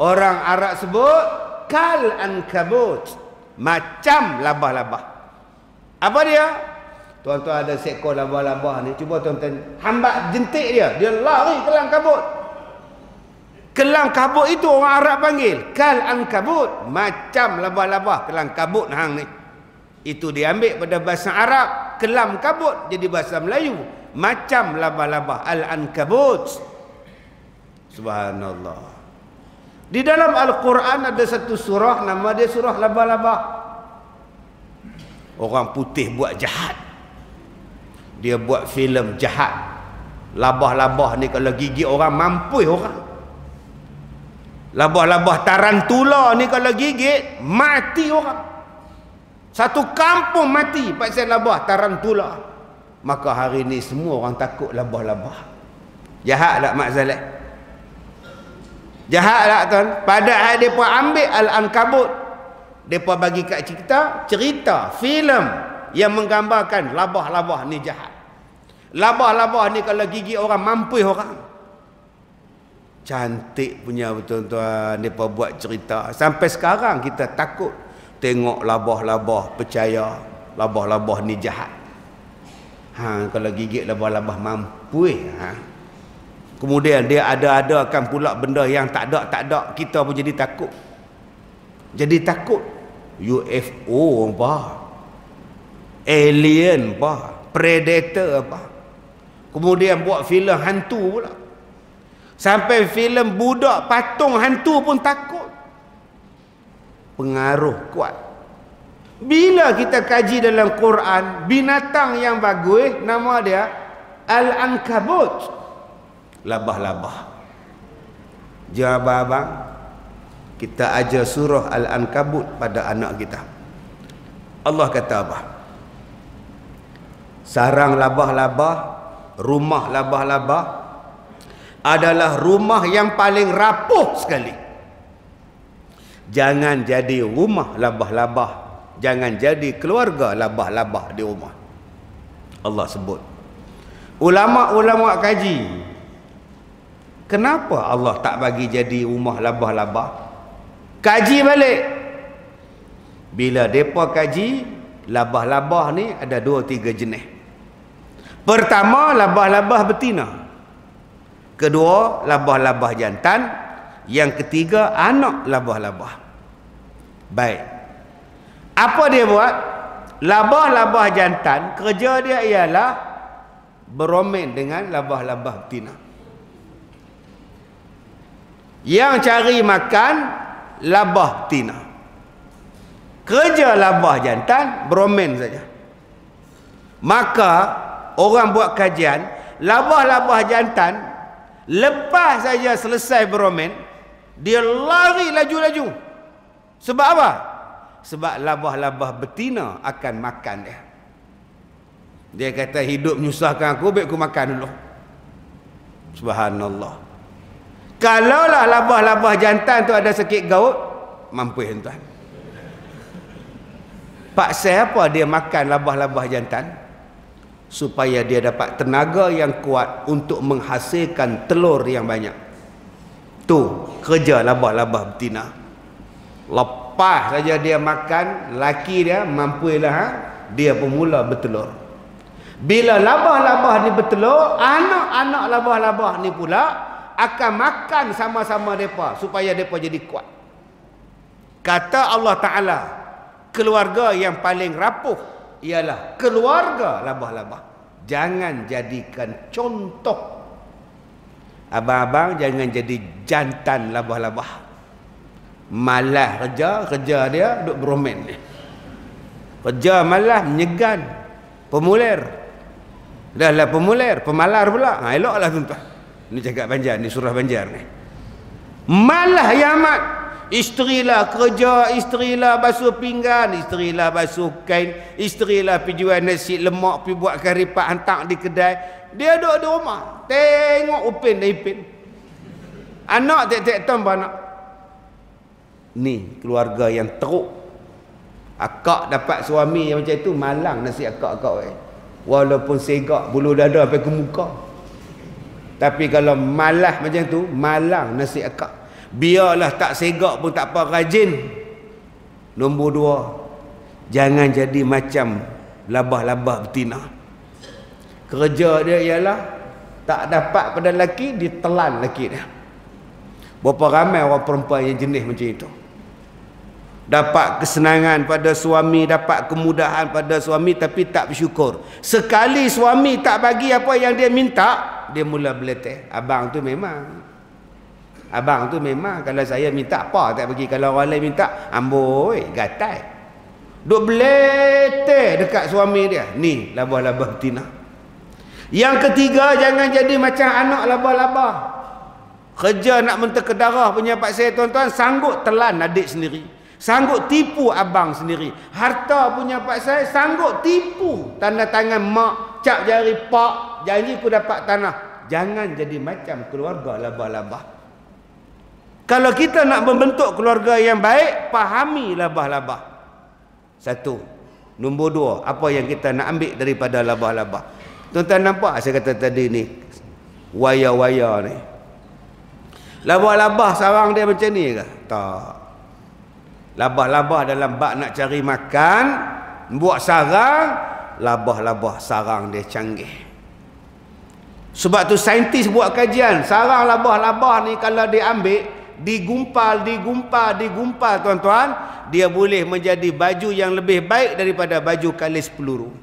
Orang Arab sebut Kal-Ankabut. Macam labah-labah. Apa dia? Tuan-tuan ada seekor labah-labah ni. Cuba tuan-tuan hambat jentik dia. Dia lari kelam kabut. Kelang kabut itu orang Arab panggil Kal-Ankabut. Macam labah-labah. Kelang kabut hang ni. Itu diambil pada bahasa Arab. Kelam kabut jadi bahasa Melayu. Macam labah-labah. Al-Ankabut. Subhanallah. Di dalam Al-Quran ada satu surah. Nama dia surah labah-labah. Orang putih buat jahat. Dia buat filem jahat. Labah-labah ni kalau gigit orang mampus orang. Labah-labah tarantula ni kalau gigit mati orang. Satu kampung mati pasal labah tarantula. Maka hari ni semua orang takut labah-labah. Jahat tak Mak Zaleh? Jahat tak tuan? Padahal mereka ambil Al-Ankabut. Mereka bagi kat cerita filem yang menggambarkan labah-labah ni jahat. Labah-labah ni kalau gigit orang mampus orang. Cantik punya tuan-tuan. Mereka buat cerita. Sampai sekarang kita takut tengok labah-labah, percaya labah-labah ni jahat. Kalau gigit labah-labah mampus. Kemudian dia ada-adakan pula benda yang tak ada. Kita pun jadi takut. Jadi takut. UFO apa? Alien apa? Predator apa? Kemudian buat filem hantu pula. Sampai filem budak patung hantu pun takut. Pengaruh kuat. Bila kita kaji dalam Quran, binatang yang bagus nama dia Al-Ankabut. Labah-labah. Jangan abang, kita ajar surah Al-Ankabut pada anak kita. Allah kata apa? Sarang labah-labah, rumah labah-labah adalah rumah yang paling rapuh sekali. Jangan jadi rumah labah-labah. Jangan jadi keluarga labah-labah di rumah. Allah sebut. Ulama-ulama kaji. Kenapa Allah tak bagi jadi rumah labah-labah? Kaji balik. Bila mereka kaji, labah-labah ni ada 2-3 jenis. Pertama, labah-labah betina. Kedua, labah-labah jantan. Yang ketiga, anak labah-labah. Baik. Apa dia buat? Labah-labah jantan, kerja dia ialah beromen dengan labah-labah betina. Yang cari makan labah betina. Kerja labah jantan beromen saja. Maka orang buat kajian, labah-labah jantan lepas saja selesai beromen, dia lari laju-laju. Sebab apa? Sebab labah-labah betina akan makan dia. Dia kata hidup menyusahkan aku, baik aku makan dulu. Subhanallah. Kalaulah labah-labah jantan tu ada sakit gaut, mampus tuan. Paksa apa dia makan labah-labah jantan? Supaya dia dapat tenaga yang kuat untuk menghasilkan telur yang banyak. Tu kerja labah-labah betina. Lepas saja dia makan, laki dia mampulah dia pemula bertelur. Bila labah-labah ni bertelur, anak-anak labah-labah ni pula akan makan sama-sama mereka supaya mereka jadi kuat. Kata Allah Ta'ala, keluarga yang paling rapuh ialah keluarga labah-labah. Jangan jadikan contoh. Abang-abang jangan jadi jantan labah-labah. Malas kerja dia duduk beromen ni. Kerja malas, menyegan, pemulir. Dah lah pemulir, pemalar pula. Eloklah tuan-tuan. Ni cakap Banjar, ni surah Banjar ni. Malah yang amat. Isterilah kerja, isterilah basuh pinggan, isterilah basuh kain, isterilah pergi jual nasi lemak, pergi buat kari pak hantar di kedai. Dia duduk di rumah, tengok upin dan ipin. Anak tiap-tiap tahun beranak. Ni keluarga yang teruk. Akak dapat suami yang macam itu, malang nasib akak-akak. Walaupun segak bulu dada sampai ke muka. Tapi kalau malas macam tu, malang nasib akak. Biarlah tak segak pun tak apa, rajin. Nombor 2, jangan jadi macam labah-labah betina. Kerja dia ialah tak dapat pada lelaki, ditelan lelaki dia. Berapa ramai orang perempuan yang jenis macam itu. Dapat kesenangan pada suami, dapat kemudahan pada suami, tapi tak bersyukur. Sekali suami tak bagi apa yang dia minta, dia mula beleteh. Abang tu memang kalau saya minta apa tak bagi, kalau orang lain minta amboi gatai. Duk beleteh dekat suami dia. Ni labah-labah betina. Yang ketiga, jangan jadi macam anak labah-labah. Kerja nak mentek ke darah punya paksa tuan-tuan, sanggup telan adik sendiri, sanggup tipu abang sendiri. Harta punya paksa sanggup tipu, tanda tangan mak, cap jari pak, janji ku dapat tanah. Jangan jadi macam keluarga labah-labah. Kalau kita nak membentuk keluarga yang baik, pahami labah-labah. 1. Nombor 2, apa yang kita nak ambil daripada labah-labah. Tuan-tuan nampak saya kata tadi ni, waya-waya ni. Labah-labah sarang dia macam ni ke? Tak. Labah-labah dalam bab nak cari makan, buat sarang, labah-labah sarang dia canggih. Sebab tu saintis buat kajian, sarang labah-labah ni kalau dia ambil, digumpal tuan-tuan, dia boleh menjadi baju yang lebih baik daripada baju kalis peluru.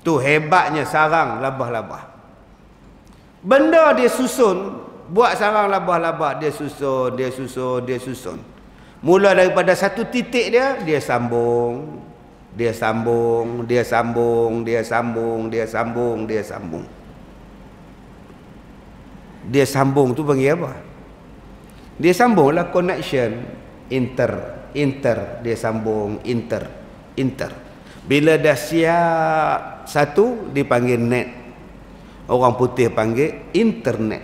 Tu hebatnya sarang labah-labah. Benda dia susun, buat sarang labah-labah, dia susun. Mula daripada satu titik dia sambung. Dia sambung tu panggil apa? Dia sambunglah connection, inter, dia sambung inter. Bila dah siap satu, dipanggil net. Orang putih panggil internet.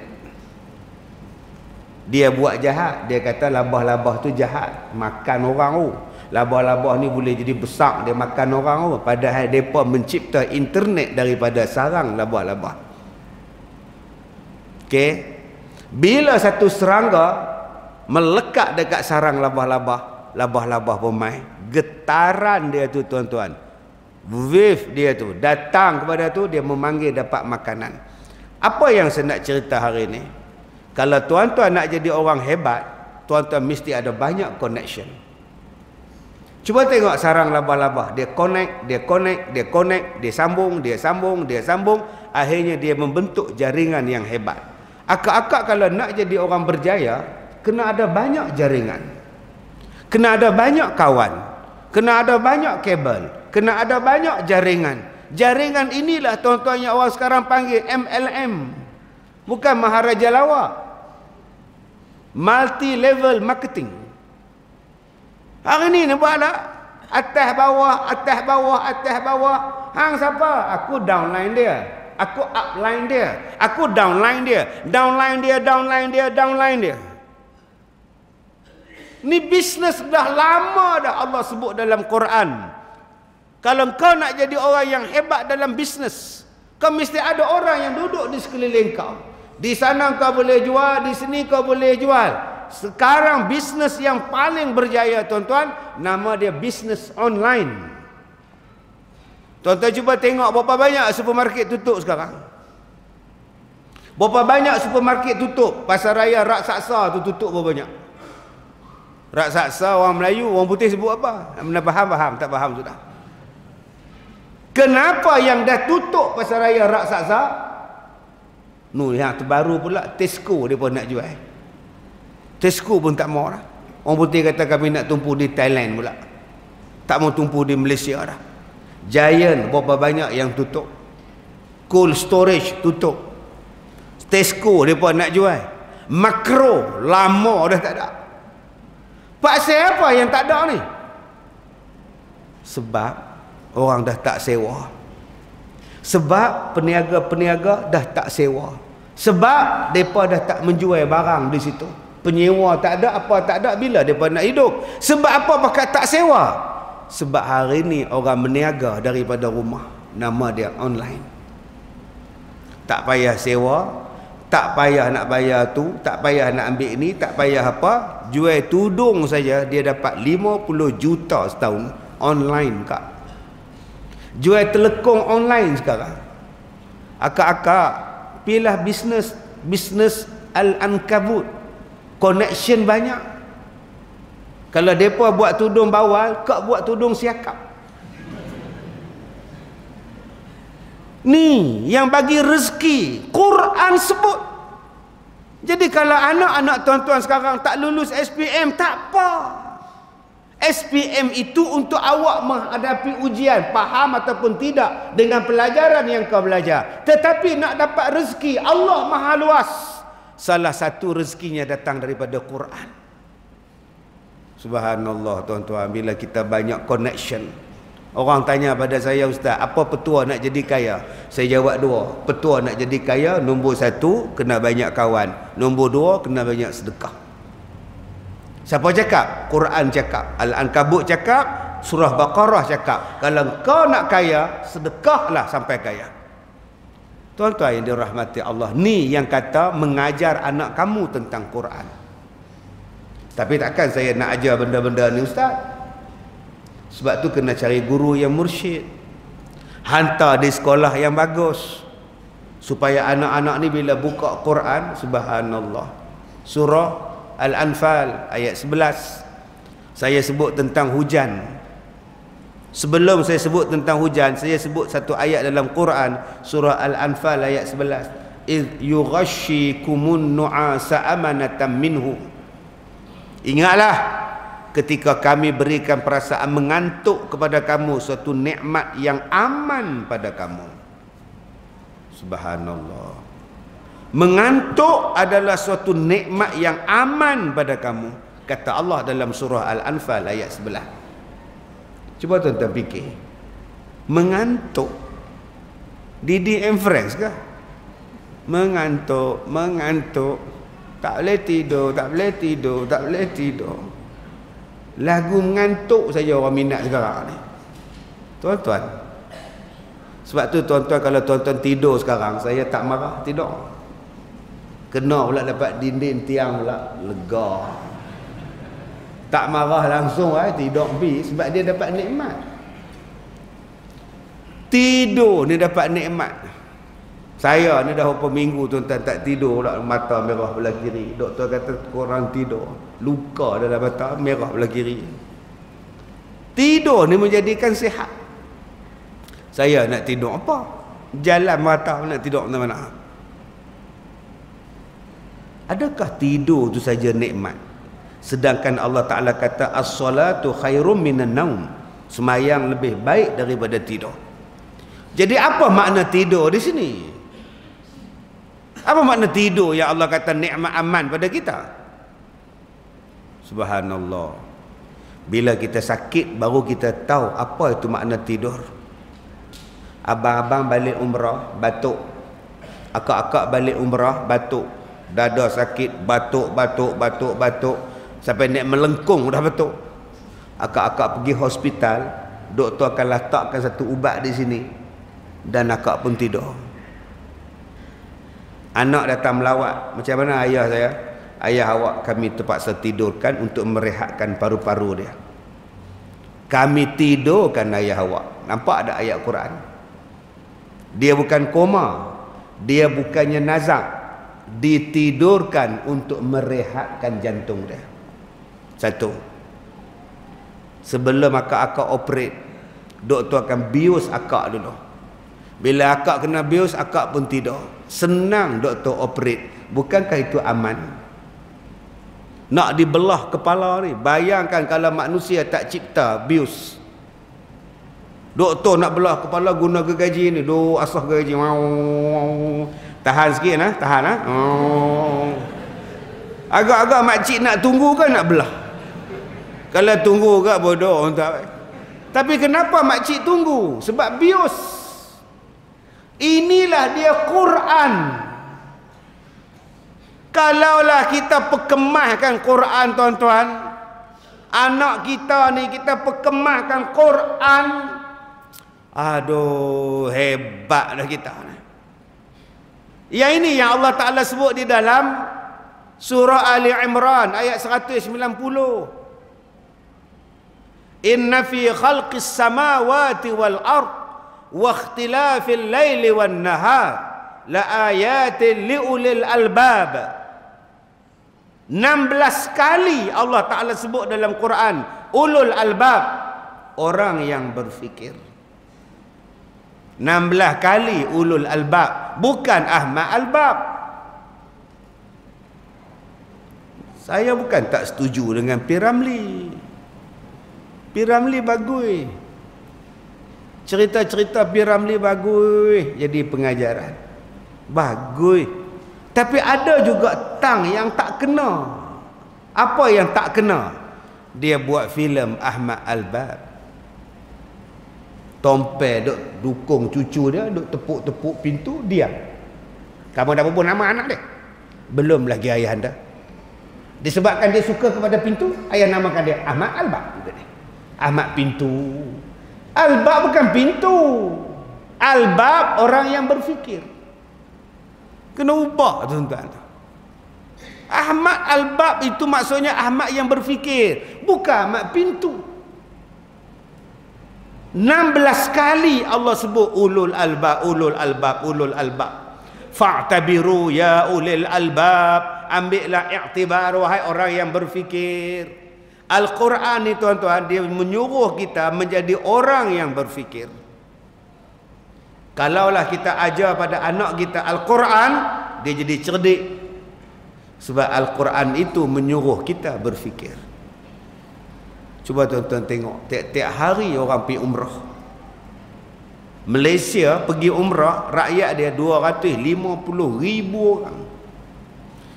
Dia buat jahat, dia kata labah-labah tu jahat, makan orang tu. Labah-labah ni boleh jadi besar, dia makan orang tu. Padahal mereka mencipta internet daripada sarang labah-labah. Okey. Bila satu serangga melekat dekat sarang labah-labah pun mai, getaran dia tu tuan-tuan, wave dia tu datang kepada tu, dia memanggil dapat makanan. Apa yang saya nak cerita hari ni, kalau tuan-tuan nak jadi orang hebat, tuan-tuan mesti ada banyak connection. Cuba tengok sarang labah-labah, dia connect, dia sambung, akhirnya dia membentuk jaringan yang hebat. Akak-akak kalau nak jadi orang berjaya, kena ada banyak jaringan, kena ada banyak kawan, kena ada banyak kabel, kena ada banyak jaringan. Jaringan inilah tuan-tuan yang orang sekarang panggil MLM, bukan Maharaja Lawak, multi level marketing. Hari ni nampak tak? Atas bawah. Hang siapa? Aku downline dia, aku upline dia, aku downline dia. Ni bisnes dah lama dah Allah sebut dalam Quran. Kalau kau nak jadi orang yang hebat dalam bisnes, kau mesti ada orang yang duduk di sekeliling kau. Di sana kau boleh jual, di sini kau boleh jual. Sekarang bisnes yang paling berjaya tuan-tuan, nama dia bisnes online. Tuan-tuan cuba tengok berapa banyak supermarket tutup sekarang. Berapa banyak supermarket tutup. Pasaraya raksasa tu tutup berapa banyak. Raksasa orang Melayu, orang putih sebut apa? Mana faham, tak faham sudah. Kenapa yang dah tutup pasaraya raksasa? Yang terbaru pula Tesco dia pun nak jual. Tesco pun tak mau dah. Orang putih kata kami nak tumpu di Thailand pula, tak mau tumpu di Malaysia dah. Giant berapa banyak yang tutup. Cold storage tutup. Tesco dia pun nak jual. Makro lama dah tak ada. Paksa apa yang tak ada ni? Sebab orang dah tak sewa. Sebab peniaga-peniaga dah tak sewa. Sebab mereka dah tak menjual barang di situ. Penyewa tak ada, apa tak ada, bila mereka nak hidup? Sebab apa pakat tak sewa? Sebab hari ni orang berniaga daripada rumah. Nama dia online. Tak payah sewa, tak payah nak bayar tu, tak payah nak ambil ni, tak payah apa. Jual tudung saja dia dapat 50 juta setahun online kak. Jual telekong online sekarang. Akak-akak pilih bisnes Al-Ankabut. Connection banyak. Kalau mereka buat tudung bawal, kak buat tudung siakap. Ni yang bagi rezeki Quran sebut. Jadi kalau anak-anak tuan-tuan sekarang tak lulus SPM, tak apa. SPM itu untuk awak menghadapi ujian, faham ataupun tidak dengan pelajaran yang kau belajar. Tetapi nak dapat rezeki, Allah Maha Luas. Salah satu rezekinya datang daripada Quran. Subhanallah tuan-tuan, bila kita banyak connection. Orang tanya pada saya, Ustaz, apa petua nak jadi kaya? Saya jawab dua. Petua nak jadi kaya, nombor satu, kena banyak kawan. Nombor dua, kena banyak sedekah. Siapa cakap? Quran cakap. Al-Ankabut cakap. Surah Baqarah cakap. Kalau kau nak kaya, sedekahlah sampai kaya. Tuan-tuan yang dirahmati Allah, ni yang kata mengajar anak kamu tentang Quran. Tapi takkan saya nak ajar benda-benda ni, Ustaz. Sebab tu kena cari guru yang mursyid. Hantar di sekolah yang bagus. Supaya anak-anak ni bila buka Quran, subhanallah. Surah Al-Anfal ayat 11. Saya sebut tentang hujan. Sebelum saya sebut tentang hujan, saya sebut satu ayat dalam Quran, surah Al-Anfal ayat 11. إِذْ يُغَشِّكُمُ النُّعَاسَ أَمَنَةً مِّنْهُ. Ingatlah ketika kami berikan perasaan mengantuk kepada kamu, suatu nikmat yang aman pada kamu. Subhanallah. Mengantuk adalah suatu nikmat yang aman pada kamu, kata Allah dalam surah Al-Anfal ayat 11. Cuba tuan-tuan fikir. Mengantuk. Didi and Friends kah? Mengantuk, mengantuk. Tak boleh tidur, tak boleh tidur, tak boleh tidur. Lagu mengantuk saja orang minat sekarang ni. Tuan-tuan. Sebab tu tuan-tuan, kalau tuan-tuan tidur sekarang, saya tak marah, tidur. Kena pula dapat dinding tiang pula, lega. Tak marah langsung tidur pergi, sebab dia dapat nikmat. Tidur ni dapat nikmat. Saya ni dah berapa minggu tuan-tuan tak tidur pula, mata merah belah kiri. Doktor kata korang tidur, luka dalam mata, merah belah kiri. Tidur ni menjadikan sihat. Saya nak tidur apa? Jalan mata nak tidur mana-mana. Adakah tidur tu saja nikmat? Sedangkan Allah Ta'ala kata as-salatu khairum minan naum. Semayang lebih baik daripada tidur. Jadi apa makna tidur di sini? Apa makna tidur yang Allah kata nikmat aman pada kita? Subhanallah. Bila kita sakit baru kita tahu apa itu makna tidur. Abang-abang balik umrah batuk. Akak-akak balik umrah batuk. Dada sakit batuk, batuk, batuk, batuk. Sampai naik melengkung dah betul. Akak-akak pergi hospital, doktor akan letakkan satu ubat di sini, dan akak pun tidur. Anak datang melawat, macam mana ayah saya? Ayah awak kami terpaksa tidurkan untuk merehatkan paru-paru dia. Kami tidurkan ayah awak. Nampak ada ayat Quran? Dia bukan koma, dia bukannya nazak, ditidurkan untuk merehatkan jantung dia. Satu, sebelum akak-akak operate, doktor akan bius akak dulu. Bila akak kena bius, akak pun tidur. Senang doktor operate. Bukankah itu aman? Nak dibelah kepala ni. Bayangkan kalau manusia tak cipta bius. Doktor nak belah kepala guna gergaji ni. Doh asah gergaji. Tahan sikit nah, tahan ah. Agak-agak makcik nak tunggu kan nak belah. Kalau tunggu agak bodoh tak. Tapi kenapa makcik tunggu? Sebab bius. Inilah dia Quran. Kalaulah kita perkemahkan Quran, tuan-tuan, anak kita ni kita perkemahkan Quran, aduh, hebat dah kita ni. Yang ini yang Allah Ta'ala sebut di dalam surah Ali Imran ayat 190. Inna fi khalqis samawati wal ard wa ikhtilafil laili wan nahar la ayatin liulil albab. 16 kali Allah Ta'ala sebut dalam Quran ulul albab, orang yang berfikir. 16 kali ulul albab, bukan Ahmad albab. Saya bukan tak setuju dengan Piramli. Piramli bagus. Cerita-cerita Piramli bagus jadi pengajaran. Bagus. Tapi ada juga tang yang tak kena. Apa yang tak kena? Dia buat filem Ahmad Albab. Tompel duk dukung cucu dia, duk tepuk-tepuk pintu, diam. Kamu dah berbual nama anak dia? Belum lagi ayah anda. Disebabkan dia suka kepada pintu, ayah namakan dia Ahmad Albab. Ahmad pintu. Albab bukan pintu. Albab orang yang berfikir. Kena ubah, tuan-tuan. Ahmad Albab itu maksudnya Ahmad yang berfikir, bukan Ahmad pintu. 16 kali Allah sebut ulul albab, ulul albab, ulul albab. Fa'tabiru ya ulil albab, ambillah i'tibar wahai orang yang berfikir. Al-Quran ni, tuan-tuan, dia menyuruh kita menjadi orang yang berfikir. Kalaulah kita ajar pada anak kita Al-Quran, dia jadi cerdik. Sebab Al-Quran itu menyuruh kita berfikir. Cuba tuan-tuan tengok, tiap-tiap hari orang pergi umrah. Malaysia pergi umrah, rakyat dia 250,000 orang.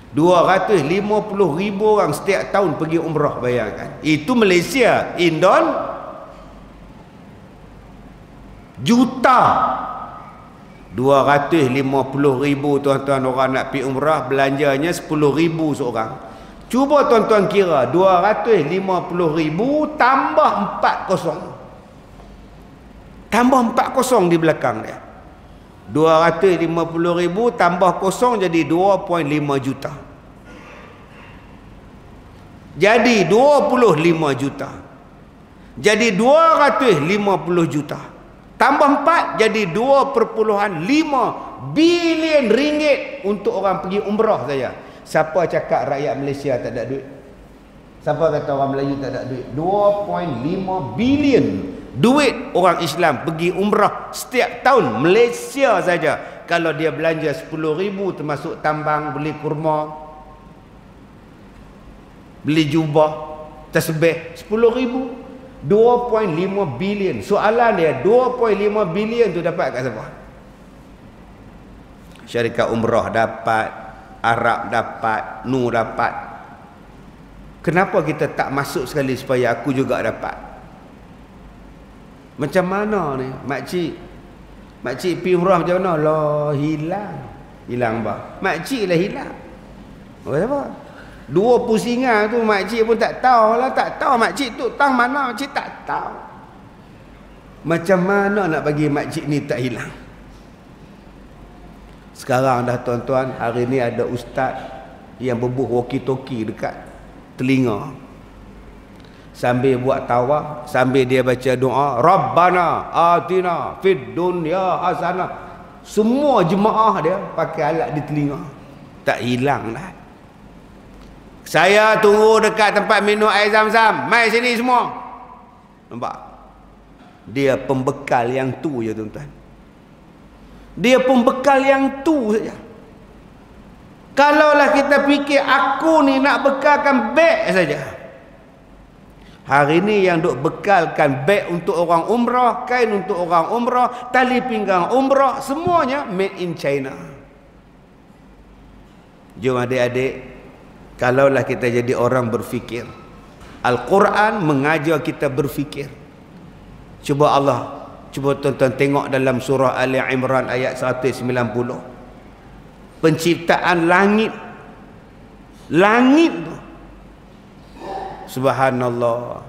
250,000 orang setiap tahun pergi umrah, bayangkan. Itu Malaysia. Indon juta. 250,000 tuan-tuan orang nak pergi umrah, belanjanya 10,000 seorang. Cuba tuan-tuan kira 250,000 tambah 40. Tambah 40 di belakang dia. 250,000 tambah kosong jadi 2.5 juta. Jadi 25 juta. Jadi 250 juta. Tambah 4 jadi 2.5 bilion ringgit untuk orang pergi umrah saja. Siapa cakap rakyat Malaysia tak ada duit? Siapa kata orang Melayu tak ada duit? 2.5 bilion duit orang Islam pergi umrah setiap tahun. Malaysia saja. Kalau dia belanja 10,000 termasuk tambang, beli kurma, beli jubah, tasbih, 10,000. 2.5 bilion. Soalan dia, 2.5 bilion tu dapat kat siapa? Syarikat umrah dapat, Arab dapat, Nur dapat. Kenapa kita tak masuk sekali supaya aku juga dapat? Macam mana ni? Makcik pergi umrah macam mana? Lah, hilang. Hilang apa? Makcik lah hilang. Apa? 2 pusingan tu makcik pun tak tahu lah. Tak tahu makcik tu tang mana, makcik tak tahu. Macam mana nak bagi makcik ni tak hilang? Sekarang dah tuan-tuan, hari ni ada ustaz yang berbuh walkie-talkie dekat telinga. Sambil buat tawaf, sambil dia baca doa, Rabbana atina fid dunya hasanah. Semua jemaah dia pakai alat di telinga. Tak hilang dah. Saya tunggu dekat tempat minum air zam-zam. Mai sini semua. Nampak? Dia pembekal yang tu je, tuan-tuan. Dia pembekal yang tu saja. Kalaulah kita fikir aku ni nak bekalkan beg saja. Hari ni yang duk bekalkan beg untuk orang umrah, kain untuk orang umrah, tali pinggang umrah, semuanya made in China. Jom adik-adik, kalaulah kita jadi orang berfikir. Al-Quran mengajar kita berfikir. Cuba tuan-tuan tengok dalam surah Ali Imran ayat 190. Penciptaan langit Langit tu. Subhanallah.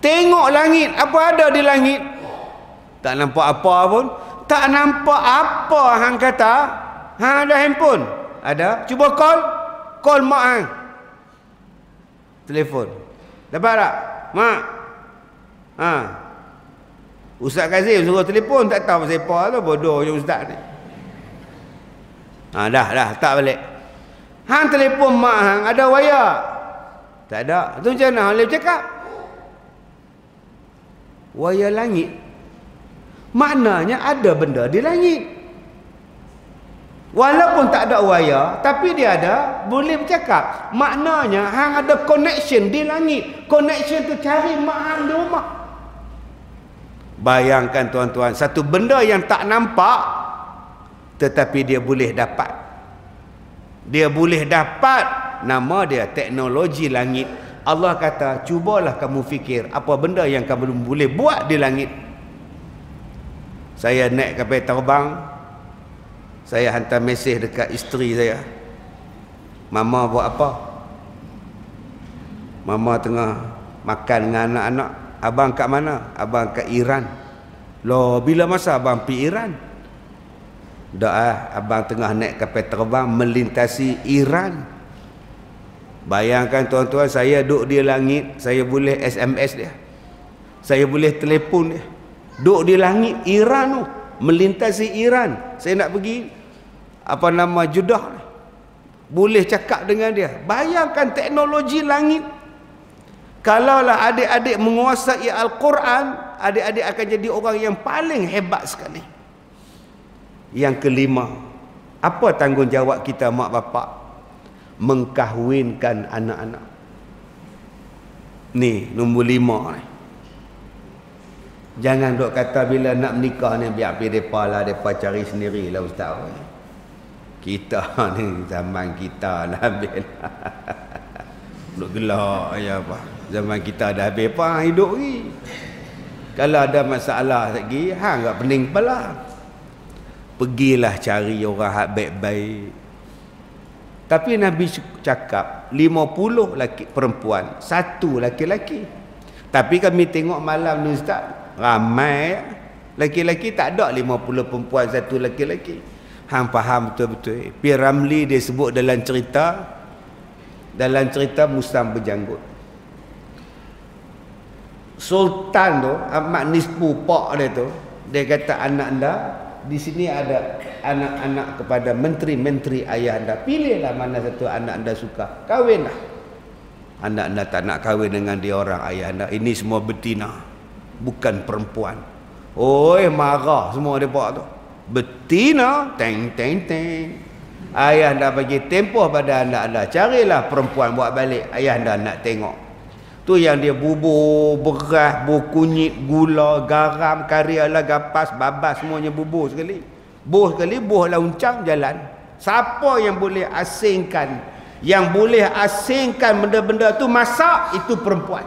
Tengok langit, apa ada di langit? Tak nampak apa pun. Tak nampak apa hang kata. Hang ada handphone? Ada. Cuba call mak hang. Telefon. Dapat tak? Mak. Ustaz Kazim suruh telefon, tak tahu pasal apa tu, bodoh je ustaz ni. Dah tak balik. Hang telefon mak hang, ada wayar? Tak ada. Tu macam mana hang boleh cakap? Wayar langit. Maknanya ada benda di langit. Walaupun tak ada wayar, tapi dia ada, boleh bercakap. Maknanya hang ada connection di langit. Connection tu cari mak hang di rumah. Bayangkan tuan-tuan, satu benda yang tak nampak, tetapi dia boleh dapat. Dia boleh dapat. Nama dia teknologi langit. Allah kata, cubalah kamu fikir apa benda yang kamu boleh buat di langit. Saya naik kapal terbang, saya hantar mesej dekat isteri saya. Mama buat apa? Mama tengah makan dengan anak-anak. Abang kat mana? Abang kat Iran. Loh, bila masa abang pergi Iran? Abang tengah naik kapal terbang melintasi Iran. Bayangkan tuan-tuan, saya duduk di langit, saya boleh SMS dia, saya boleh telefon dia. Duduk di langit Iran tu, melintasi Iran. Saya nak pergi Jeddah, boleh cakap dengan dia. Bayangkan teknologi langit. Kalaulah adik-adik menguasai Al-Quran, adik-adik akan jadi orang yang paling hebat sekali. Yang kelima, apa tanggungjawab kita mak bapak? Mengkahwinkan anak-anak. Ni nombor 5 ni. Jangan duk kata bila nak menikah ni biar pergi depa lah, depa cari sendirilah ustaz. Kita ni zaman kita dah habis. Duk gelak ya apa. Zaman kita dah habis apa hidup ni. Kalau ada masalah lagi, hang enggak pening kepala. Pergilah cari orang hak baik-baik. Tapi Nabi cakap 50 laki perempuan, 1 laki-laki. Tapi kami tengok malam ni ustaz, ramai laki-laki, tak ada 50 perempuan 1 laki-laki. Hang faham betul-betul. Pi Ramli dia sebut dalam cerita Musam berjanggut. Sultan tu, Ahmad Nispu pak dia tu, dia kata anak anda di sini ada anak-anak kepada menteri-menteri ayah anda. Pilihlah mana satu anak anda suka, kahwinlah. Anak anda tak nak kahwin dengan dia orang ayah anda. Ini semua betina, bukan perempuan. Oi, marah semua depa tu. Betina, teng. Ayah anda bagi tempoh pada anak anda. Carilah perempuan buat balik. Ayah anda nak tengok. Tu yang dia bubur beras, bubur kunyit, gula, garam, kari ala gapas, babas, semuanya bubur sekali. Buhlah uncang jalan. Siapa yang boleh asingkan? Yang boleh asingkan benda-benda tu masak, itu perempuan.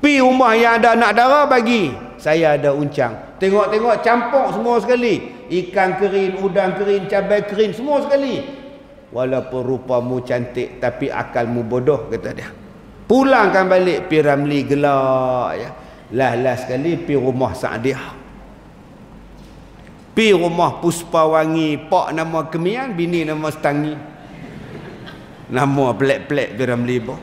Pi rumah yang ada anak dara bagi. Saya ada uncang. Tengok-tengok campur semua sekali. Ikan kering, udang kering, cabai kering, semua sekali. Walaupun rupamu cantik, tapi akalmu bodoh, kata dia. Pulangkan balik pi Ramli gelak ya. Last sekali pi rumah Sa'diah. Pi rumah Puspawangi, pak nama Kemian, bini nama Setangi. Nama pelik-pelik pi Ramli boh.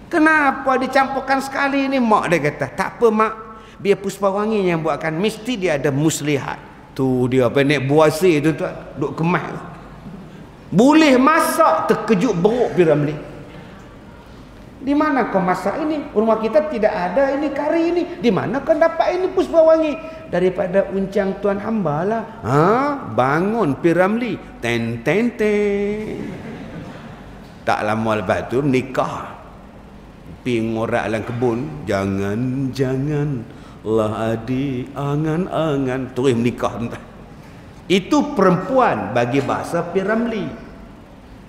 Kenapa dicampurkan sekali ni? Mak dia kata, tak apa mak, biar Puspawangi yang buatkan, mesti dia ada muslihat. Tu dia pendek buasi tu tuan, duk kemas. Boleh masak, terkejut beruk pi Ramli. Di mana kau masak ini? Rumah kita tidak ada ini kari ini. Di mana kau dapat ini Puspawangi? Daripada uncang tuan hamba lah. Bangun pi Ramli. Ten. Tak lama lepas tu nikah. Pi ngorak dalam kebun. Janganlah adik angan-angan. Terus menikah. Itu perempuan bagi bahasa pi Ramli.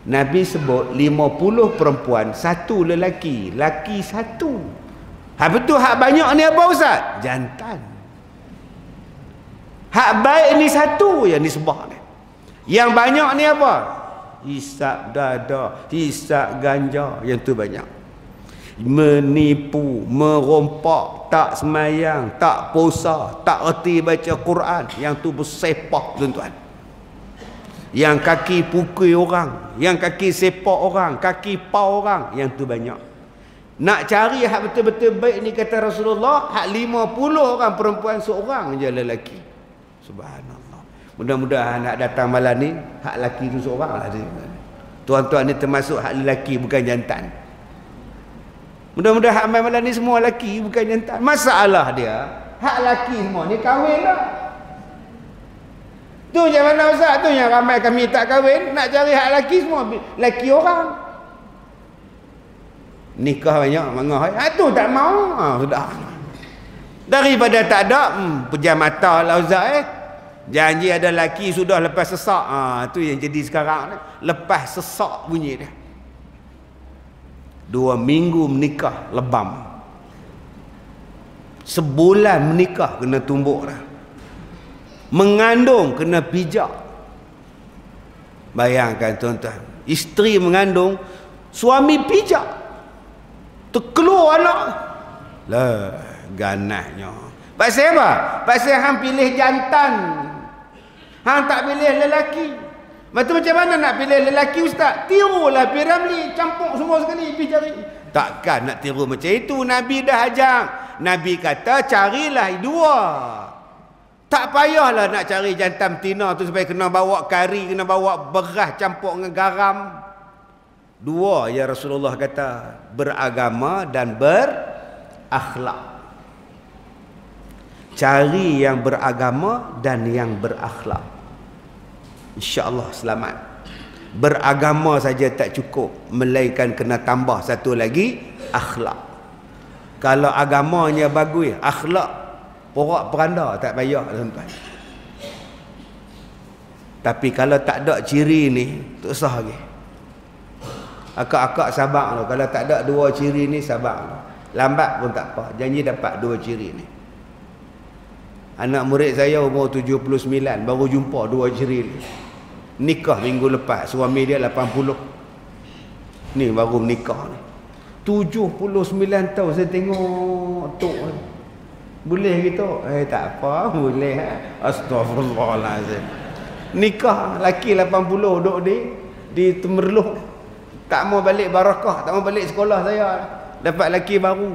Nabi sebut 50 perempuan, 1 lelaki. Laki 1. Betul hak banyak ni apa ustaz? Jantan. Hak baik ni 1 yang disebut ni. Yang banyak ni apa? hisap dada, hisap ganja, yang tu banyak. Menipu, merompak, tak semayang, tak puasa, tak erti baca Quran, yang tu bersepah tuan-tuan. Yang kaki pukul orang, yang kaki sepak orang, kaki pau orang, yang tu banyak. Nak cari hak betul-betul baik ni kata Rasulullah, hak 50 orang perempuan, seorang je lelaki. Subhanallah. Mudah-mudahan nak datang malam ni hak lelaki tu seorang lah. Tuan-tuan ni termasuk hak lelaki, bukan jantan. Mudah-mudahan hak malam ni semua lelaki, bukan jantan. Masalah dia, hak lelaki semua ni kahwin dah. Tu je mana Ustaz, tu yang ramai kami tak kahwin, nak cari hak lelaki semua, lelaki orang. Nikah banyak, mangah. Tu tak mau, sudah. Daripada tak ada, pejam mata lah Ustaz janji ada lelaki sudah lepas sesak. Tu yang jadi sekarang ni. Lepas sesak bunyi dia. 2 minggu menikah, lebam. Sebulan menikah, kena tumbuk dah. Mengandung, kena pijak. Bayangkan tuan-tuan, isteri mengandung, suami pijak, terkeluar anak. Lah, ganasnya. Pasal apa? Pasal hang pilih jantan, hang tak pilih lelaki. Macam mana nak pilih lelaki Ustaz? Tirulah Piramli, campur semua sekali, pergi cari. Takkan nak tiru macam itu. Nabi dah ajar. Nabi kata carilah 2. Tak payahlah nak cari jantan betina tu supaya kena bawa kari, kena bawa beras campur dengan garam. 2 ya Rasulullah kata, beragama dan berakhlak. Cari yang beragama dan yang berakhlak, insya-Allah selamat. Beragama saja tak cukup, melainkan kena tambah satu lagi, akhlak. Kalau agamanya bagus, akhlak porak peranda tak payah tuan-tuan. Tapi kalau tak ada ciri ni, tak usah lagi. Akak-akak sabar tu. Kalau tak ada 2 ciri ni, sabar tu. Lambat pun tak apa, janji dapat 2 ciri ni. Anak murid saya umur 79 baru jumpa 2 ciri ni. Nikah minggu lepas, suami dia 80. Ni baru nikah ni. 79 tahun saya tengok tok ni. Boleh gitu? Tak apa, boleh. Astagfirullahalazim. Nikah laki 80 duduk di Temerloh. Tak mau balik barakah, tak mau balik sekolah saya. Dapat laki baru.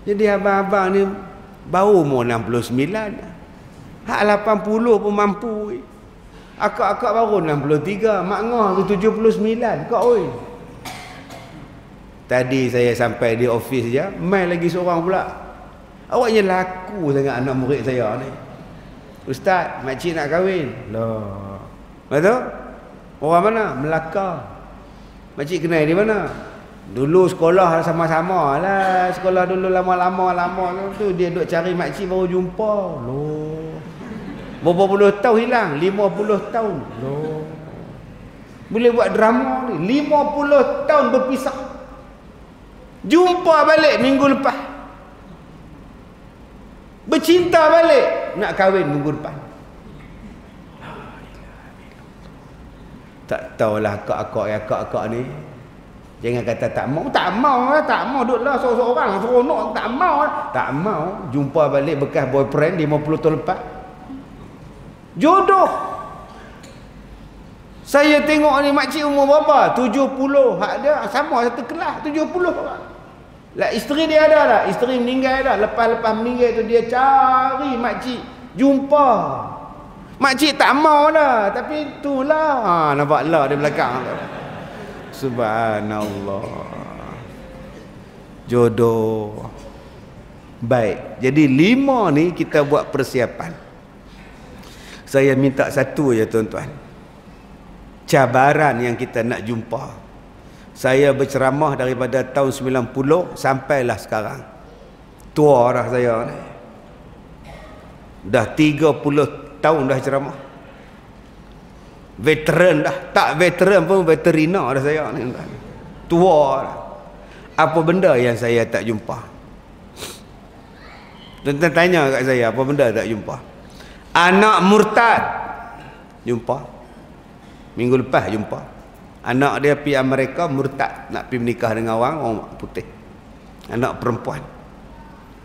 Jadi abang-abang ni baru umur 69. Hak 80 pun mampu. Akak-akak baru 63, mak ngah tu 79. Kak oi. Tadi saya sampai di office je, mai lagi seorang pula. Awaknya laku sangat anak murid saya ni. Ustaz, makcik nak kahwin. Lah. Betul? Orang mana? Melaka. Makcik kenal di mana? Dulu sekolah sama-sama lah. Sekolah dulu lama-lama tu dia duk cari makcik baru jumpa. Loh. Berapa puluh tahun hilang? 50 tahun. Loh. Boleh buat drama ni. 50 tahun berpisah. Jumpa balik minggu lepas. Bercinta balik. Nak kahwin minggu depan. Tak tahulah akak-akak ni. Jangan kata tak mau. Tak mau lah. Tak mau duduk lah seorang-seorang. Seronok. Tak mau lah. Tak mau. Jumpa balik bekas boyfriend 50 tahun lepas. Jodoh. Saya tengok ni makcik umur berapa? 70. Hak dia sama satu kelas. 70 orang. Lah isteri dia ada lah. Isteri meninggal dah. Lepas-lepas meninggal tu dia cari makcik. Jumpa. Makcik tak mau dah. Tapi itulah. Nampak lah di belakang. Subhanallah. Jodoh. Baik. Jadi 5 ni kita buat persiapan. Saya minta satu je tuan-tuan. Cabaran yang kita nak jumpa. Saya berceramah daripada tahun 90 sampailah sekarang. Tua dah saya ni. Dah 30 tahun dah ceramah. Veteran dah. Tak veteran pun veterina dah saya ni. Tua dah. Apa benda yang saya tak jumpa? Tuan-tuan tanya kat saya, apa benda tak jumpa? Anak murtad. Jumpa. Minggu lepas jumpa. Anak dia pergi Amerika, murtad, nak pergi menikah dengan orang putih. Anak perempuan.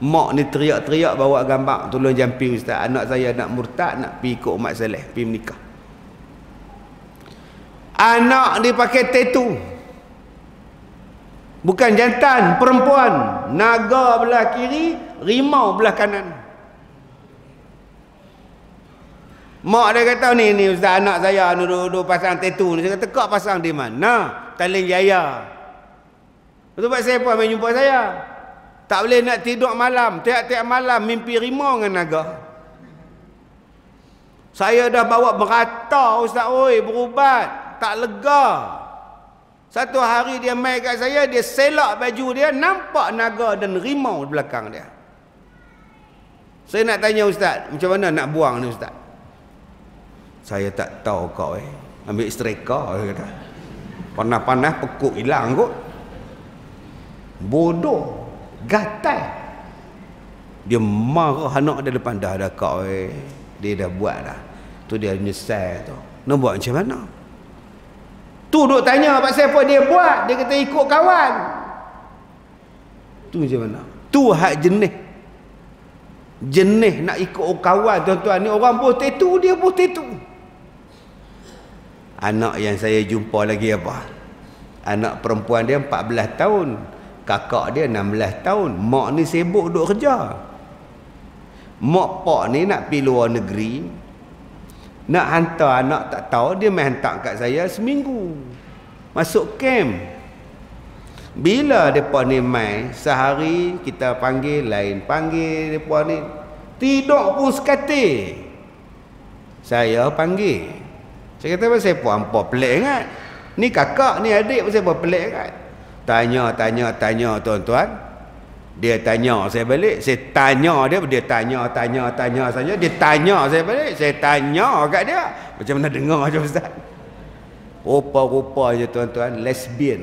Mak ni teriak-teriak bawa gambar, tolong jamping ustaz, anak saya nak murtad, nak pergi ikut Mak Saleh, pergi menikah. Anak dia pakai tattoo. Bukan jantan, perempuan. Naga belah kiri, rimau belah kanan. Mak dia kata, ni ustaz, anak saya duduk pasang tattoo ni. Saya kata, kau pasang di mana? Taling Jaya. Lepas tu Pak Saiful main jumpa saya. Tak boleh nak tidur malam. Tiap-tiap malam mimpi rimau dengan naga. Saya dah bawa merata ustaz, oi, berubat. Tak lega. Satu hari dia main kat saya, dia selak baju dia, nampak naga dan rimau di belakang dia. Saya nak tanya ustaz, macam mana nak buang ni ustaz? Saya tak tahu kau ambil striker, dia kata. Panas-panas pekuk hilang kot. Bodoh, gatal. Dia marah anak dia depan, dah kau dia dah buat dah. Tu dia menyesal tu. Nak buat macam mana? Tu duk tanya Pak Saiful, dia buat, dia kata ikut kawan. Tu macam mana? Tu hak jenis nak ikut kawan tuan-tuan ni. Orang buh tattoo, dia buh tattoo. Anak yang saya jumpa lagi apa? Anak perempuan dia 14 tahun. Kakak dia 16 tahun. Mak ni sibuk duk kerja. Mak pak ni nak pergi luar negeri. Nak hantar anak tak tahu, dia main hantar kat saya seminggu. Masuk camp. Bila mereka ni main, sehari kita panggil, lain panggil mereka ni. Tidur pun sekati. Saya panggil. Saya kata, pasal apa hampa pelik kan? Ni kakak, ni adik, pasal apa pelik kan? Tanya tuan-tuan. Dia tanya saya balik, saya tanya dia tanya saja, dia tanya saya balik, saya tanya kat dia. Macam mana dengar je ustaz? Rupa-rupa je tuan-tuan, lesbian.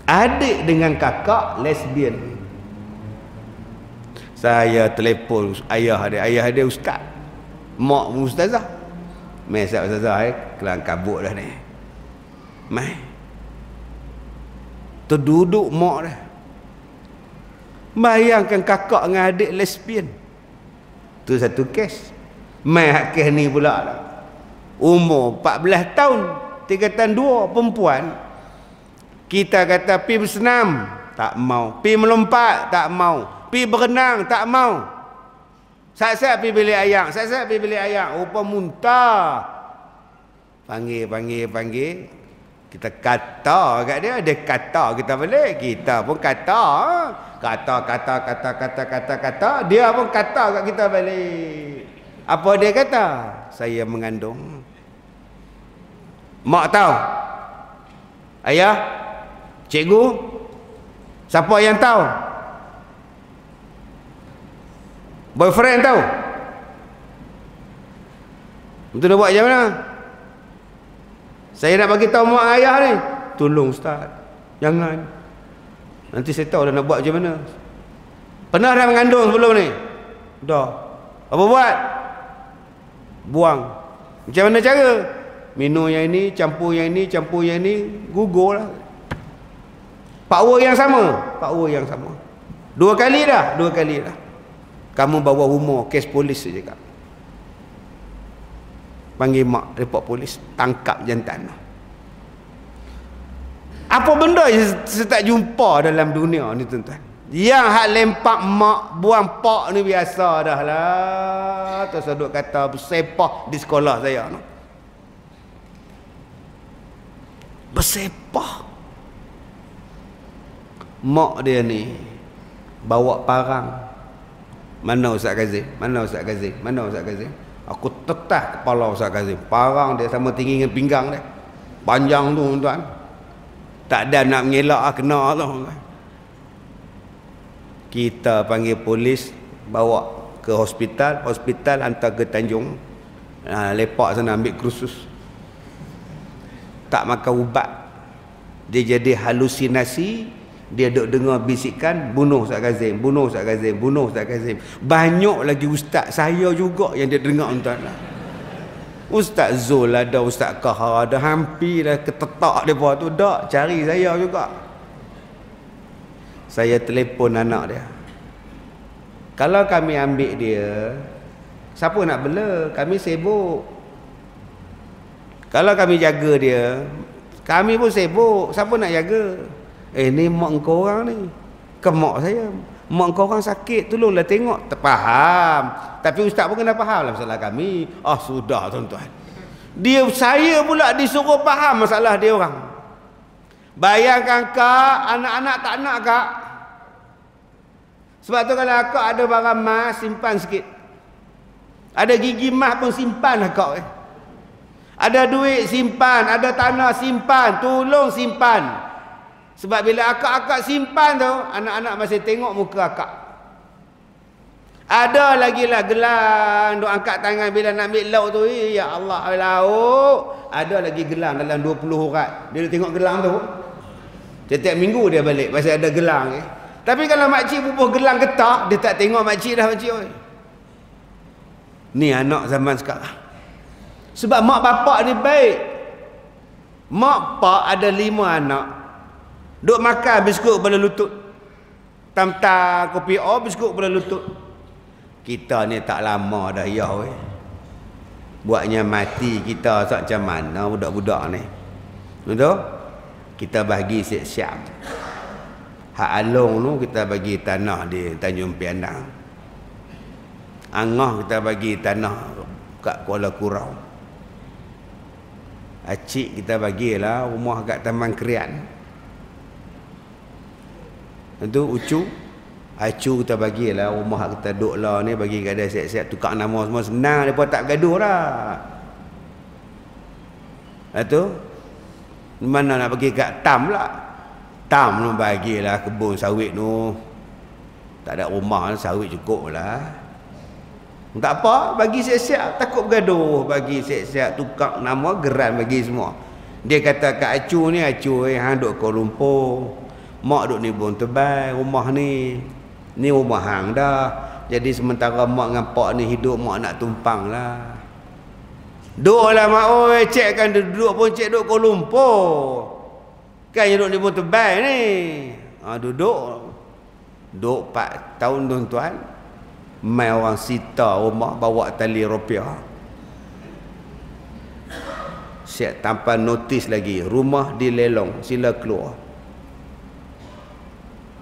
Adik dengan kakak lesbian. Saya telefon ayah dia ustaz. Mak ustazah. Mai ustazah kelang kabut dah ni. Mai. Terduduk mak dah. Bayangkan kakak dengan adik lesbian. Tu satu kes. Mai hak kes ni pula lah. Umur 14 tahun, tingkatan 2, perempuan. Kita kata pi bersenam, tak mau. Pi melompat, tak mau. Pi berenang, tak mau. Sat-sat pi bilik ayak, sat-sat pi bilik ayak. Rupa muntah. Panggil. Kita kata kat dia, dia kata kita balik. Kita pun kata. Kata. Dia pun kata kat kita balik. Apa dia kata? Saya mengandung. Mak tahu? Ayah? Cikgu? Siapa yang tahu? Boyfriend tahu? Betul dia buat macam mana? Saya nak bagi tahu mak ayah ni. Tolong ustaz, jangan. Nanti saya tahu dah nak buat macam mana. Pernah dah mengandung sebelum ni? Dah. Apa buat? Buang. Macam mana cara? Minum yang ini, campur yang ini, gugur lah. Power yang sama. 2 kali dah. Kamu bawa rumah, kes polis saja kak. Panggil mak, report polis, tangkap jantan. Apa benda yang saya tak jumpa dalam dunia ni tuan-tuan? Yang hak lempak mak, buang pak ni biasa dah lah. Terus duduk kata bersepah di sekolah saya no. Bersepah. Mak dia ni bawa parang. Mana Ustaz Kazim? Aku tetah kepala Ustaz Kazim. Parang dia sama tinggi dengan pinggang dia. Panjang tu tuan. Tak ada nak mengelak kena tu. Kita panggil polis, bawa ke hospital hantar ke Tanjung. Lepak sana ambil kursus. Tak makan ubat. Dia jadi halusinasi. Dia duk dengar bisikan, bunuh Ustaz Kazim. Banyak lagi ustaz saya juga yang dia dengar tuan. Ustaz Zul ada, Ustaz Kahar ada, hampir dah ketetak mereka tu. Tak, cari saya juga. Saya telefon anak dia. Kalau kami ambil dia, siapa nak bela? Kami sibuk. Kalau kami jaga dia, kami pun sibuk. Siapa nak jaga? Ni mak engkau orang ni. Ke mak saya. Mak engkau orang sakit, tolonglah tengok. Terfaham. Tapi ustaz pun kena faham lah masalah kami. Sudah tuan-tuan. Saya pula disuruh faham masalah dia orang. Bayangkan kak, anak-anak tak nak kak. Sebab tu kalau akak ada barang mas, simpan sikit. Ada gigi mas pun simpan akak. Ada duit simpan, ada tanah simpan, tolong simpan. Sebab bila akak-akak simpan tu, anak-anak masih tengok muka akak. Ada lagi lah gelang, duk angkat tangan bila nak ambil lauk tu, ya Allah lauk. Ada lagi gelang dalam 20 urat. Dia tengok gelang tu, setiap minggu dia balik pasal ada gelang. Tapi kalau makcik bubuh gelang getak, dia tak tengok makcik dah, makcik. Ni anak zaman sekarang. Sebab mak bapak ni baik. Mak pak ada 5 anak. Duk makan biskut kepala lutut. Tam-tam kopi o biskut kepala lutut. Kita ni tak lama dah ya weh. Buatnya mati kita macam mana budak-budak ni. Betul? Kita bagi siap-siap. Hak Along tu kita bagi tanah di Tanjung Piandang. Angah kita bagi tanah kat Kuala Kurau. Acik kita bagilah rumah kat Taman Krian. Itu Ucu. Acu kita bagilah rumah kita duduk lah ni, bagi kat dia siap-siap, tukar nama semua senang, mereka tak bergaduh dah. Itu mana nak bagi kat Tam lah. Tam tu bagilah kebun sawit tu. Tak ada rumah, sawit cukup lah. Tak apa, bagi siap-siap, takut bergaduh. Bagi siap-siap, tukar nama, geran bagi semua. Dia kata kat Acu ni, Acu hang duduk Kuala Lumpur, mak duduk ni Bun Tebal, rumah ni rumah hang dah. Jadi sementara mak dengan pak ni hidup, mak nak tumpang lah. Duduk lah mak, cek kan duduk pun cek duduk Kuala Lumpur. Kan yang duduk ni Bun Tebal ni. Duduk 4 tahun tuan-tuan. Mai orang sita rumah, bawa tali rupiah. Siap tanpa notis lagi, rumah dilelong, sila keluar.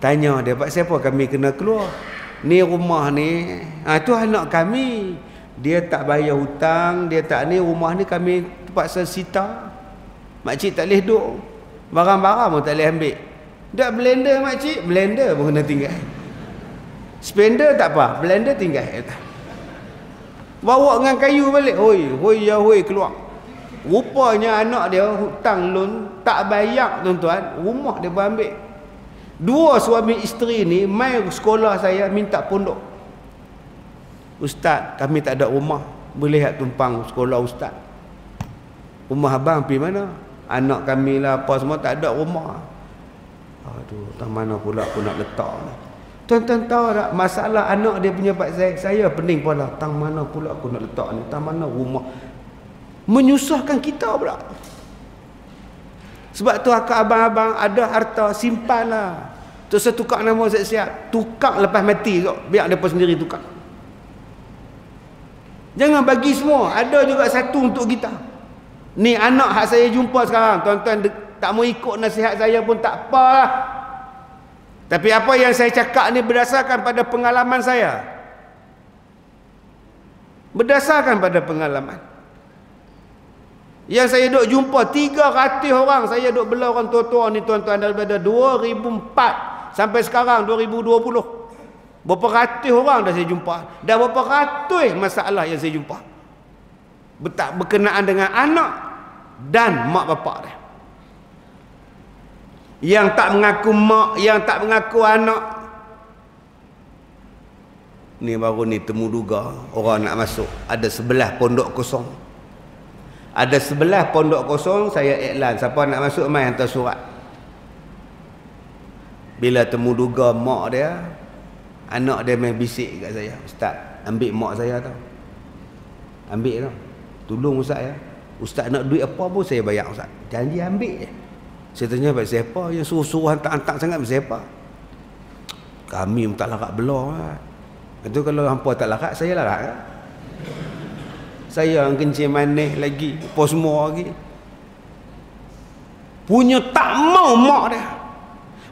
Tanya dia, pak siapa kami kena keluar? Ni rumah ni, tu anak kami. Dia tak bayar hutang, dia tak ni, rumah ni kami terpaksa sita. Makcik tak boleh duduk. Barang-barang pun tak boleh ambil. Dak blender makcik, blender pun kena tinggal. Spender tak apa, blender tinggal. Bawa dengan kayu balik. Hoi keluar. Rupanya anak dia hutang loan tak bayar tuan-tuan, rumah dia ambil. 2 suami isteri ni mai sekolah saya minta pondok. Ustaz, kami tak ada rumah, boleh tak tumpang sekolah ustaz? Rumah abang pergi mana? Anak kami lah apa semua tak ada rumah. Aduh, tang mana pula aku nak letak ni? Tuan-tuan tahu tak masalah anak dia punya Pak Zaid? Saya pening pula, tang mana pula aku nak letak ni? Tang mana rumah? Menyusahkan kita pula. Sebab tu akak abang-abang ada harta, simpanlah. Tu saya tukar nama siap-siap. Tukar lepas mati tu, biar mereka sendiri tukar. Jangan bagi semua. Ada juga satu untuk kita. Ni anak hak saya jumpa sekarang. Tuan-tuan tak mau ikut nasihat saya pun tak apalah. Tapi apa yang saya cakap ni berdasarkan pada pengalaman saya. Berdasarkan pada pengalaman. Yang saya duk jumpa 300 orang saya duk bela orang tua-tua ni tuan-tuan daripada 2004 sampai sekarang 2020. Berapa ratus orang dah saya jumpa. Dah berapa ratus masalah yang saya jumpa. Berkenaan dengan anak dan mak bapak dia. Yang tak mengaku mak, yang tak mengaku anak. Ni baru ni temu duga orang nak masuk. Ada 11 pondok kosong. Ada 11 pondok kosong, saya iklan. Siapa nak masuk, mai hantar surat. Bila temu duga mak dia, anak dia main bisik kat saya. Ustaz, ambil mak saya tau. Ambil tau. tolong Ustaz ya. Ustaz nak duit apa pun saya bayar Ustaz. Janji ambil je. Saya tanya pada siapa yang suruh-suruh hantar-hantar sangat siapa? Kami tak larat belah. Itu kalau hampa tak larat, saya larat kan? Saya yang kencing manis lagi, apa semua lagi. Punya tak mau mak dia.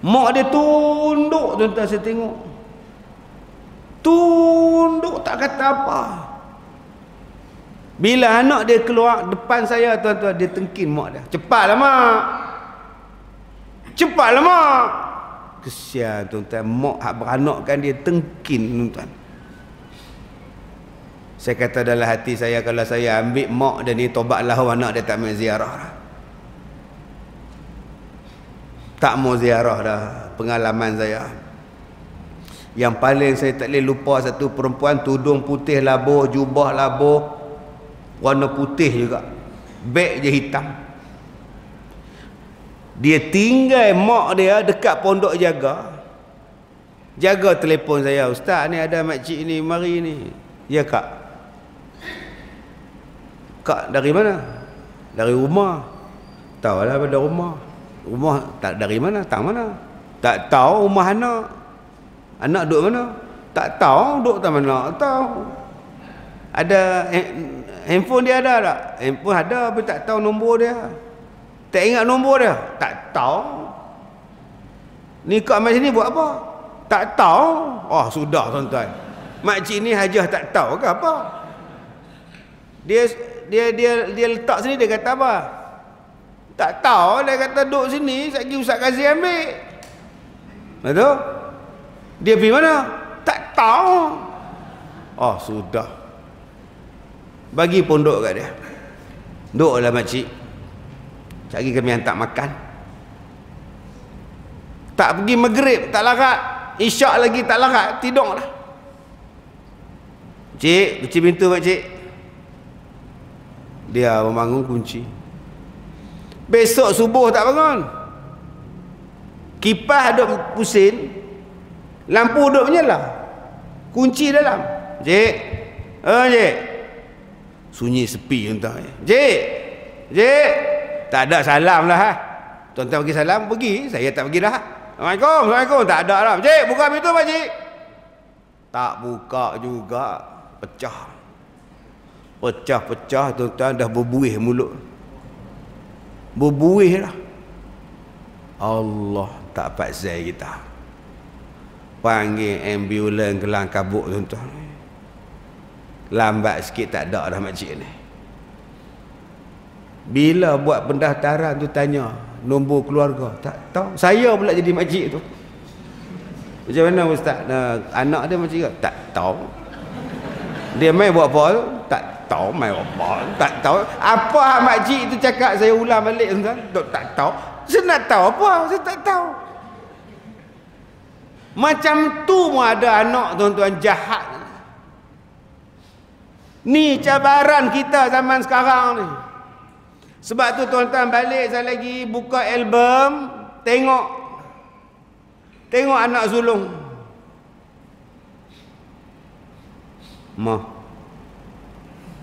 Mak dia tunduk, tuan-tuan, saya tengok. Tunduk, tak kata apa. Bila anak dia keluar depan saya, tuan-tuan, dia tengkin mak dia. Cepatlah mak. Cepatlah mak. Kesian tuan-tuan, mak hak beranak kan dia tengkin tuan-tuan. Saya kata dalam hati saya, kalau saya ambil mak dia ni, tobatlah anak dia tak main ziarah dah. Tak mau ziarah dah. Pengalaman saya, yang paling saya tak boleh lupa, satu perempuan tudung putih labuh, jubah labuh, warna putih juga, beg je hitam. Dia tinggal mak dia dekat pondok jaga. Jaga telefon saya, Ustaz ni ada makcik ni mari ni. Ya kak. Kak dari mana? Dari rumah. Tahu lah pada rumah. Rumah tak dari mana? Tak mana? Tak tahu rumah anak. Anak duduk mana? Tak tahu duduk tak mana. Tak tahu. Ada handphone dia ada tak? Handphone ada tapi tak tahu nombor dia. Tak ingat nombor dia? Tak tahu. Ni kak macam ni buat apa? Tak tahu. Oh sudah tuan-tuan. Makcik ni hajah tak tahu ke apa? Dia letak sini, dia kata apa? Tak tahu, dia kata duduk sini, sekejap Ustaz Kazim ambil. Betul? Dia pergi mana? Tak tahu. Oh sudah. Bagi pondok kat dia. Duduklah makcik. Cari kami hantar makan. Tak pergi maghrib, tak larat. Isyak lagi tak larat, tidur lah. Cik, kunci pintu makcik. Dia membangun kunci. Besok subuh tak bangun. Kipas duduk pusing, lampu duduk menyala, kunci dalam. Cik, cik. Sunyi sepi tuan-tuan. Cik, cik. Tak ada salam lah. Tuan-tuan bagi salam, pergi. Saya tak pergi dah. Assalamualaikum, Assalamualaikum. Tak ada lah. Cik, buka pintu pakcik. Tak buka juga. Pecah. Pecah-pecah tuan-tuan, dah berbuih mulut. Berbuih lah. Allah tak paksa kita. Panggil ambulans Kelang Kabut tuan-tuan. Lambat sikit tak ada dah makcik ni. Bila buat pendaftaran tu tanya nombor keluarga, tak tahu. Saya pula jadi makcik tu. Macam mana ustaz? Anak dia macam tu? Tak tahu. Dia main buat apa tu? Tak tahu main apa. Tak tahu. Apa hak makcik tu cakap, saya ulang balik tuan. Tak tahu. Saya nak tahu apa? Saya tak tahu. Macam tu pun ada anak tuan-tuan jahat. Ni cabaran kita zaman sekarang ni. Sebab tu tuan-tuan balik saya lagi buka album, tengok anak sulung. Mah.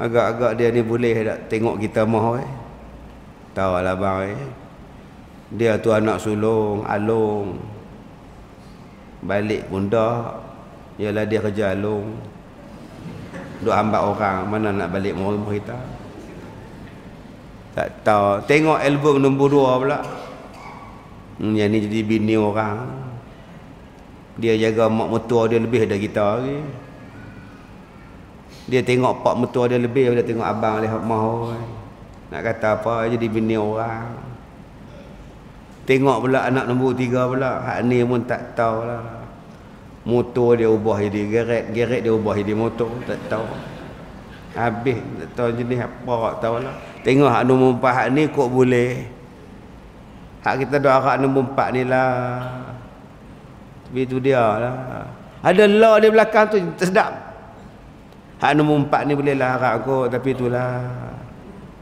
Agak-agak dia ni boleh tak tengok kita mah Tahu lah bang Dia tu anak sulung, alung. Balik pun dah. Yalah dia kerja alung. Duk hambat orang, mana nak balik rumah kita. Tak tahu. Tengok album nombor 2 pula. Yang ni jadi bini orang. Dia jaga mak mertua dia lebih dari kita lagi. Dia tengok pak mertua dia lebih daripada tengok abang dia mak. Nak kata apa, jadi bini orang. Tengok pula anak nombor 3 pula. Hak ni pun tak tahu lah. Motor dia ubah jadi geret dia ubah jadi motor, tak tahu. Habis tak tahu jenis apa, tak tahu lah. Tengok hak nombor 4 hak ni kok boleh. Hak kita doa hak nombor 4 ni lah. Tapi tu dia lah. Ada law di belakang tu tersedap. Hak nombor 4 ni boleh lah harap kot, tapi itulah.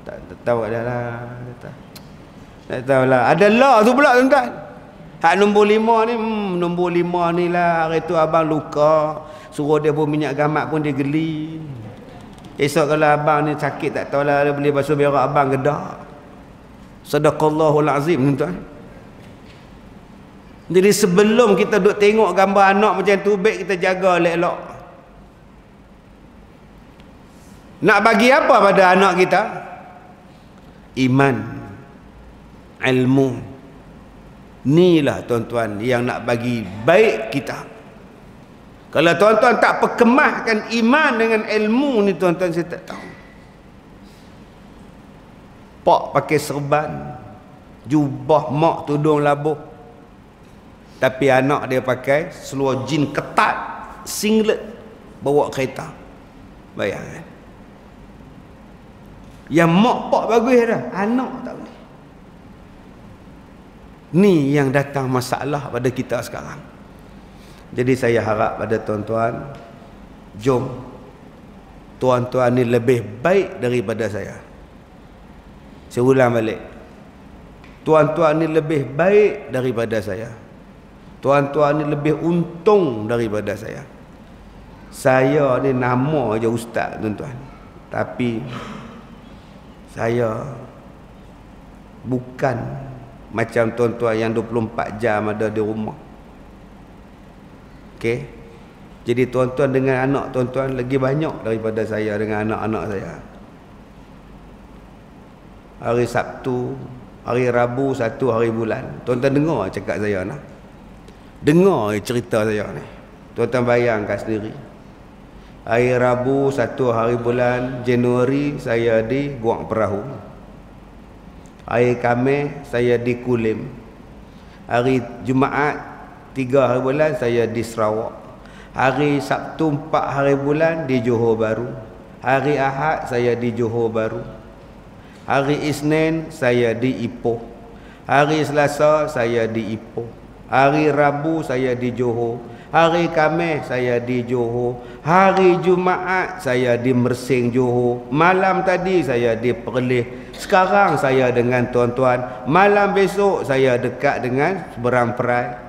Tak tahu dah lah. Tak tahu lah. Ada law tu pula tuan-tuan. Hak nombor 5 ni, nombor 5 ni lah. Hari tu abang luka. Suruh dia pun minyak gamak pun dia geli. Esok kalau abang ni sakit tak tahulah dia beli basuh berak abang gedak. Sadaqallahul azim tuan. Jadi sebelum kita duk tengok gambar anak macam tu, baik kita jaga elok-elok. Nak bagi apa pada anak kita? Iman, ilmu. Inilah tuan-tuan yang nak bagi baik kita. Kalau tuan-tuan tak perkemahkan iman dengan ilmu ni, tuan-tuan, saya tak tahu. Pak pakai serban, jubah, mak tudung labuh, tapi anak dia pakai seluar jin ketat, singlet, bawa kereta. Bayangkan. Yang mak pak bagus dah, anak tak boleh. Ni yang datang masalah pada kita sekarang. Jadi saya harap pada tuan-tuan, jom tuan-tuan ni lebih baik daripada saya. Saya ulang balik. Tuan-tuan ni lebih baik daripada saya. Tuan-tuan ni lebih untung daripada saya. Saya ni nama je ustaz, tuan-tuan. Tapi saya bukan macam tuan-tuan yang 24 jam ada di rumah. Okey. Jadi tuan-tuan dengan anak tuan-tuan lagi banyak daripada saya dengan anak-anak saya. Hari Sabtu, hari Rabu, 1 hari bulan. Tuan-tuan dengar cakap saya nak. Dengar cerita saya ni. Tuan-tuan bayangkan sendiri. Hari Rabu, 1 hari bulan Januari, saya di Guang Perahu. Hari Khamis saya di Kulim. Hari Jumaat 3 hari bulan saya di Sarawak. Hari Sabtu 4 hari bulan di Johor Bahru. Hari Ahad saya di Johor Bahru. Hari Isnin saya di Ipoh. Hari Selasa saya di Ipoh. Hari Rabu saya di Johor. Hari Khamis saya di Johor. Hari Jumaat saya di Mersing, Johor. Malam tadi saya di Perlis. Sekarang saya dengan tuan-tuan. Malam besok saya dekat dengan Seberang Perai.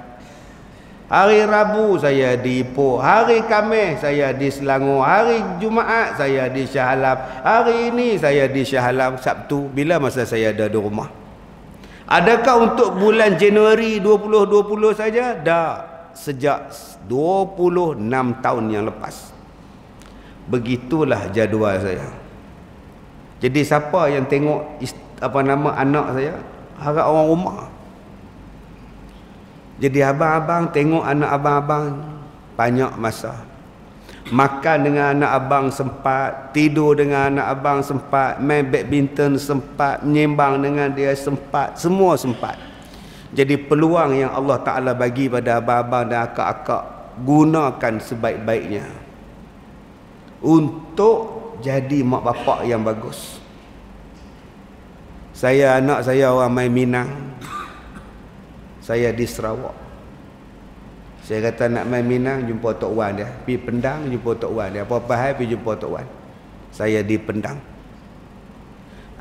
Hari Rabu saya di Ipoh. Hari Khamis saya di Selangor. Hari Jumaat saya di Shah Alam. Hari ini saya di Shah Alam. Sabtu bila masa saya ada di rumah. Adakah untuk bulan Januari 2020 saja? Dah. Sejak 26 tahun yang lepas. Begitulah jadual saya. Jadi siapa yang tengok anak saya, harap orang rumah. Jadi abang-abang tengok anak abang-abang banyak masa. Makan dengan anak abang sempat, tidur dengan anak abang sempat, main badminton sempat, menyembang dengan dia sempat, semua sempat. Jadi peluang yang Allah Ta'ala bagi pada abang-abang dan akak-akak, gunakan sebaik-baiknya untuk jadi mak bapak yang bagus. Anak saya orang main Minang, saya di Sarawak. Saya kata nak main Minang, jumpa Tok Wan dia. Pergi Pendang, jumpa Tok Wan dia. Apa-apa hal, pergi jumpa Tok Wan. Saya di Pendang.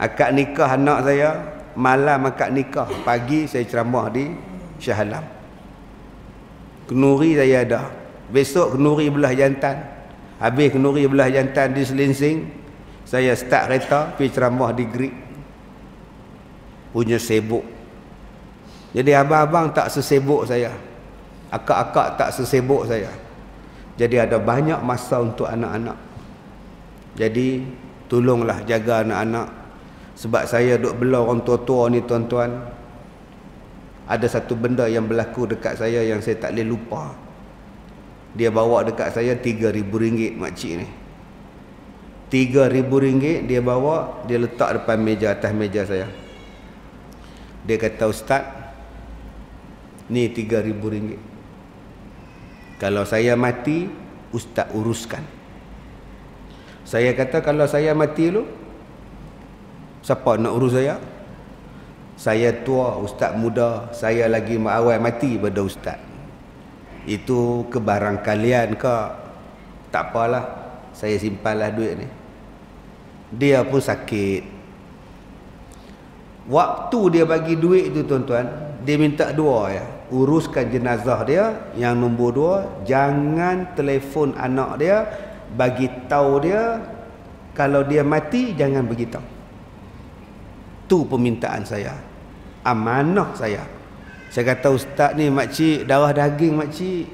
Akad nikah anak saya, malam akad nikah, pagi saya ceramah di Shah Alam. Kenuri saya ada. Besok kenuri belah jantan. Habis kenuri belah jantan di Selinsing, saya start kereta pergi ceramah di Greek. Punya sibuk. Jadi abang-abang tak sesibuk saya. Akak-akak tak sesibuk saya. Jadi ada banyak masa untuk anak-anak. Jadi tolonglah jaga anak-anak. Sebab saya duk bela orang tua-tua ni tuan-tuan. Ada satu benda yang berlaku dekat saya yang saya tak boleh lupa. Dia bawa dekat saya RM3,000 makcik ni. RM3,000 dia bawa, dia letak depan meja, atas meja saya. Dia kata, Ustaz, ni RM3,000. Kalau saya mati, Ustaz uruskan. Saya kata, kalau saya mati lu, siapa nak urus saya? Saya tua, Ustaz muda, saya lagi awal mati pada Ustaz. Itu kebarangkalian ke? Tak apalah, saya simpanlah duit ni. Dia pun sakit. Waktu dia bagi duit tu tuan-tuan, dia minta dua ya. Uruskan jenazah dia. Yang nombor 2, jangan telefon anak dia, bagi tahu dia Kalau dia mati, jangan beritahu. Tu permintaan saya, amanah saya. Saya kata, ustaz ni makcik darah daging makcik.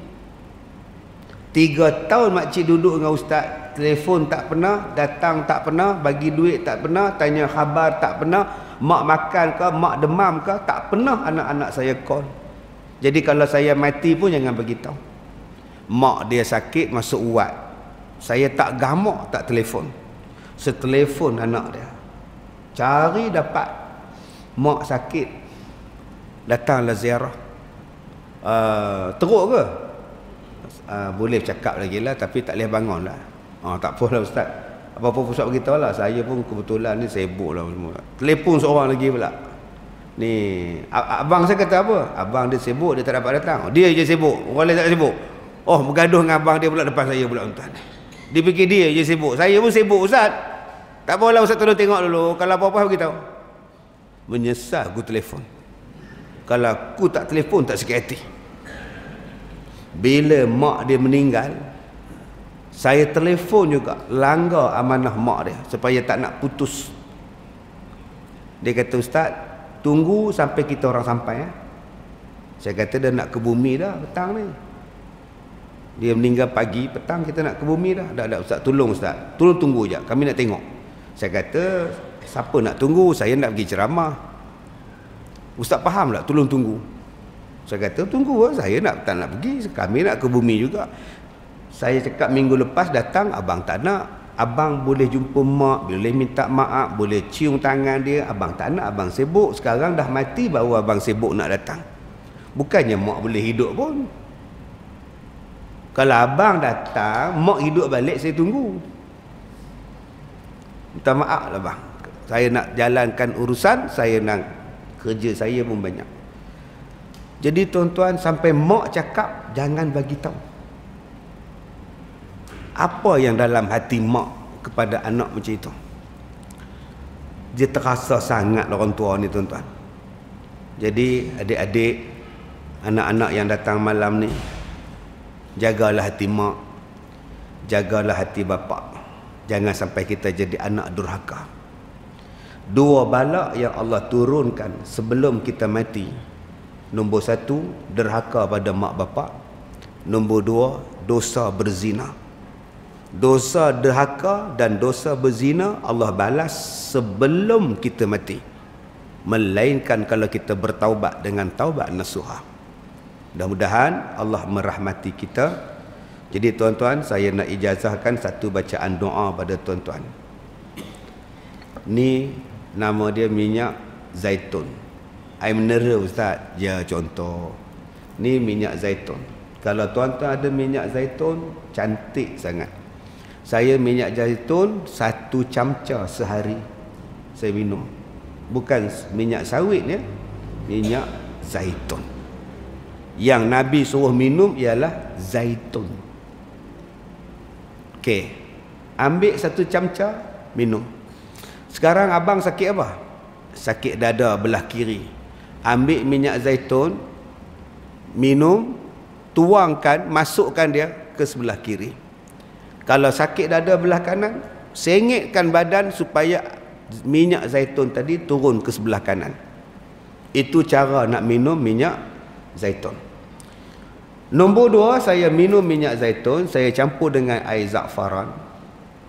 3 tahun makcik duduk dengan ustaz, telefon tak pernah, datang tak pernah, bagi duit tak pernah, tanya khabar tak pernah, mak makan ke, mak demam ke, tak pernah anak-anak saya call. Jadi kalau saya mati pun jangan beritahu. Mak dia sakit masuk uat, saya tak gamak, tak telefon. Setelefon anak dia, cari dapat, mak sakit, datanglah ziarah. Teruk ke? Boleh cakap lagi lah, tapi tak boleh bangun lah. Tak apalah ustaz, apa-apa ustaz beritahu lah. Saya pun kebetulan ni sibuk lah semua. Telefon seorang lagi pula, ni abang saya kata apa, abang dia sibuk, dia tak dapat datang. Dia je sibuk, orang lain tak sibuk. Oh, bergaduh dengan abang dia pula depan saya pula tuan. Dia fikir dia je sibuk, saya pun sibuk ustaz. Tak apalah ustaz, tolong tengok dulu, kalau apa-apa beritahu. Menyesal aku telefon. Kalau aku tak telefon, tak sakit hati. Bila mak dia meninggal, saya telefon juga, langgar amanah mak dia supaya tak nak putus. Dia kata, ustaz, tunggu sampai kita orang sampai. Saya kata, dia nak ke bumi dah petang ni. Dia meninggal pagi, petang kita nak ke bumi dah. Dah ustaz, tolong ustaz, tolong tunggu je, kami nak tengok. Saya kata, siapa nak tunggu, saya nak pergi ceramah. Ustaz faham tak, tolong tunggu. Saya kata, tunggu lah, saya tak nak pergi, kami nak ke bumi juga. Saya cakap minggu lepas datang, abang tak nak. Abang boleh jumpa mak, boleh minta maaf, boleh cium tangan dia. Abang tak nak, abang sibuk. Sekarang dah mati baru abang sibuk nak datang. Bukannya mak boleh hidup pun. Kalau abang datang, mak hidup balik, saya tunggu. Minta maaf lah bang, saya nak jalankan urusan, saya nak kerja saya pun banyak. Jadi tuan-tuan, sampai mak cakap, jangan bagi tahu apa yang dalam hati mak kepada anak macam itu. Dia terasa sangat orang tua ni tuan-tuan. Jadi adik-adik, anak-anak yang datang malam ni, jagalah hati mak, jagalah hati bapa. Jangan sampai kita jadi anak durhaka. 2 bala yang Allah turunkan sebelum kita mati. Nombor 1, derhaka pada mak bapa. Nombor 2, dosa berzina. Dosa derhaka dan dosa berzina Allah balas sebelum kita mati, melainkan kalau kita bertaubat dengan taubat nasuha. Mudah-mudahan Allah merahmati kita. Jadi tuan-tuan, saya nak ijazahkan satu bacaan doa pada tuan-tuan. Ni nama dia minyak zaitun. Air mineral ustaz, ya contoh. Ni minyak zaitun. Kalau tuan-tuan ada minyak zaitun, cantik sangat. Saya minyak zaitun 1 camca sehari saya minum. Bukan minyak sawit ya, minyak zaitun. Yang Nabi suruh minum ialah zaitun. Okey, ambil 1 camca, minum. Sekarang abang sakit apa? Sakit dada belah kiri. Ambil minyak zaitun, minum, tuangkan, masukkan dia ke sebelah kiri. Kalau sakit dada belah kanan, sengitkan badan supaya minyak zaitun tadi turun ke sebelah kanan. Itu cara nak minum minyak zaitun. Nombor 2, saya minum minyak zaitun, saya campur dengan air za'faran.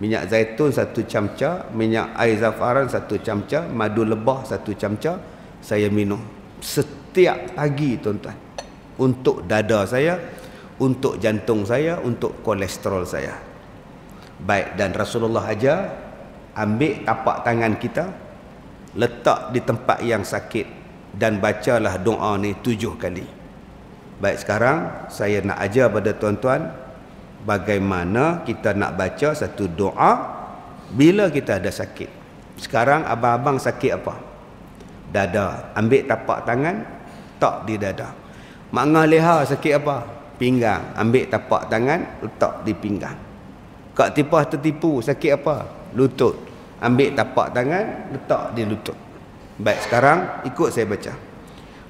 Minyak zaitun 1 camca, minyak air za'faran 1 camca, madu lebah 1 camca, saya minum setiap pagi tuan-tuan. Untuk dada saya, untuk jantung saya, untuk kolesterol saya. Baik, dan Rasulullah ajar, ambil tapak tangan kita, letak di tempat yang sakit dan bacalah doa ni 7 kali. Baik, sekarang saya nak ajar pada tuan-tuan bagaimana kita nak baca satu doa bila kita ada sakit. Sekarang abang-abang sakit apa? Dada. Ambil tapak tangan, letak di dada. Mak Ngah Leha sakit apa? Pinggang. Ambil tapak tangan, letak di pinggang. Kak Tipah tertipu sakit apa? Lutut. Ambil tapak tangan, letak di lutut. Baik, sekarang ikut saya baca.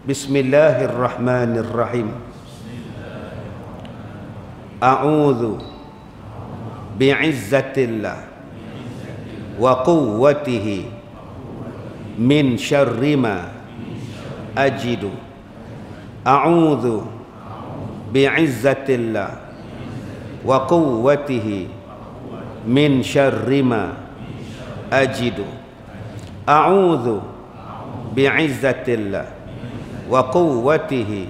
Bismillahirrahmanirrahim. A'udzu bi'izzatillah wa quwwatihi min syarri ma ajidu. A'udzu bi'izzatillah wa quwwatihi min syarri ma ajidu. A'udzu bi'izzatillah wa quwwatihi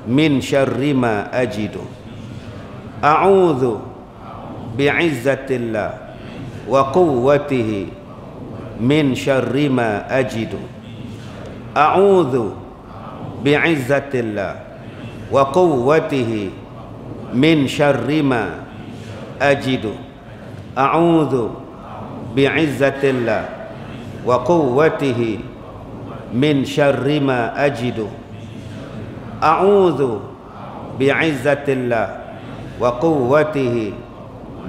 min syarri ma ajidu. A'udzu bi'izzatillah wa quwwatihi min syarri ma ajidu. A'udzu bi'izzatillah wa quwwatihi min syarri ma ajidu. A'udzu bi'izzatillah wa quwwatihi min syarri ma ajidu. A'udzu bi'izzatillah wa quwwatihi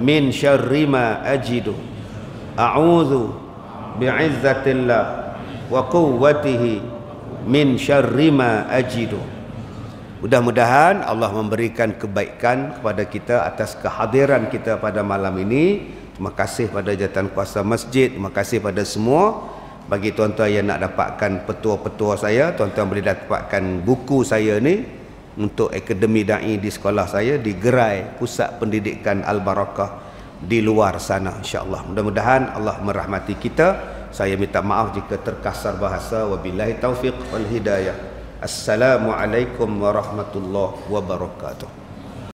min syarri ma ajidu. A'udzu bi'izzatillah wa quwwatihi min syarri ma ajidu. Mudah-mudahan Allah memberikan kebaikan kepada kita atas kehadiran kita pada malam ini. Terima kasih pada Jawatankuasa Masjid. Terima kasih pada semua. Bagi tuan-tuan yang nak dapatkan petua-petua saya, tuan-tuan boleh dapatkan buku saya ni untuk Akademi Da'i di sekolah saya di gerai Pusat Pendidikan Al-Barakah di luar sana, insya-Allah. Mudah-mudahan Allah merahmati kita. Saya minta maaf jika terkasar bahasa. Wabillahi taufiq wal hidayah. Assalamualaikum warahmatullahi wabarakatuh.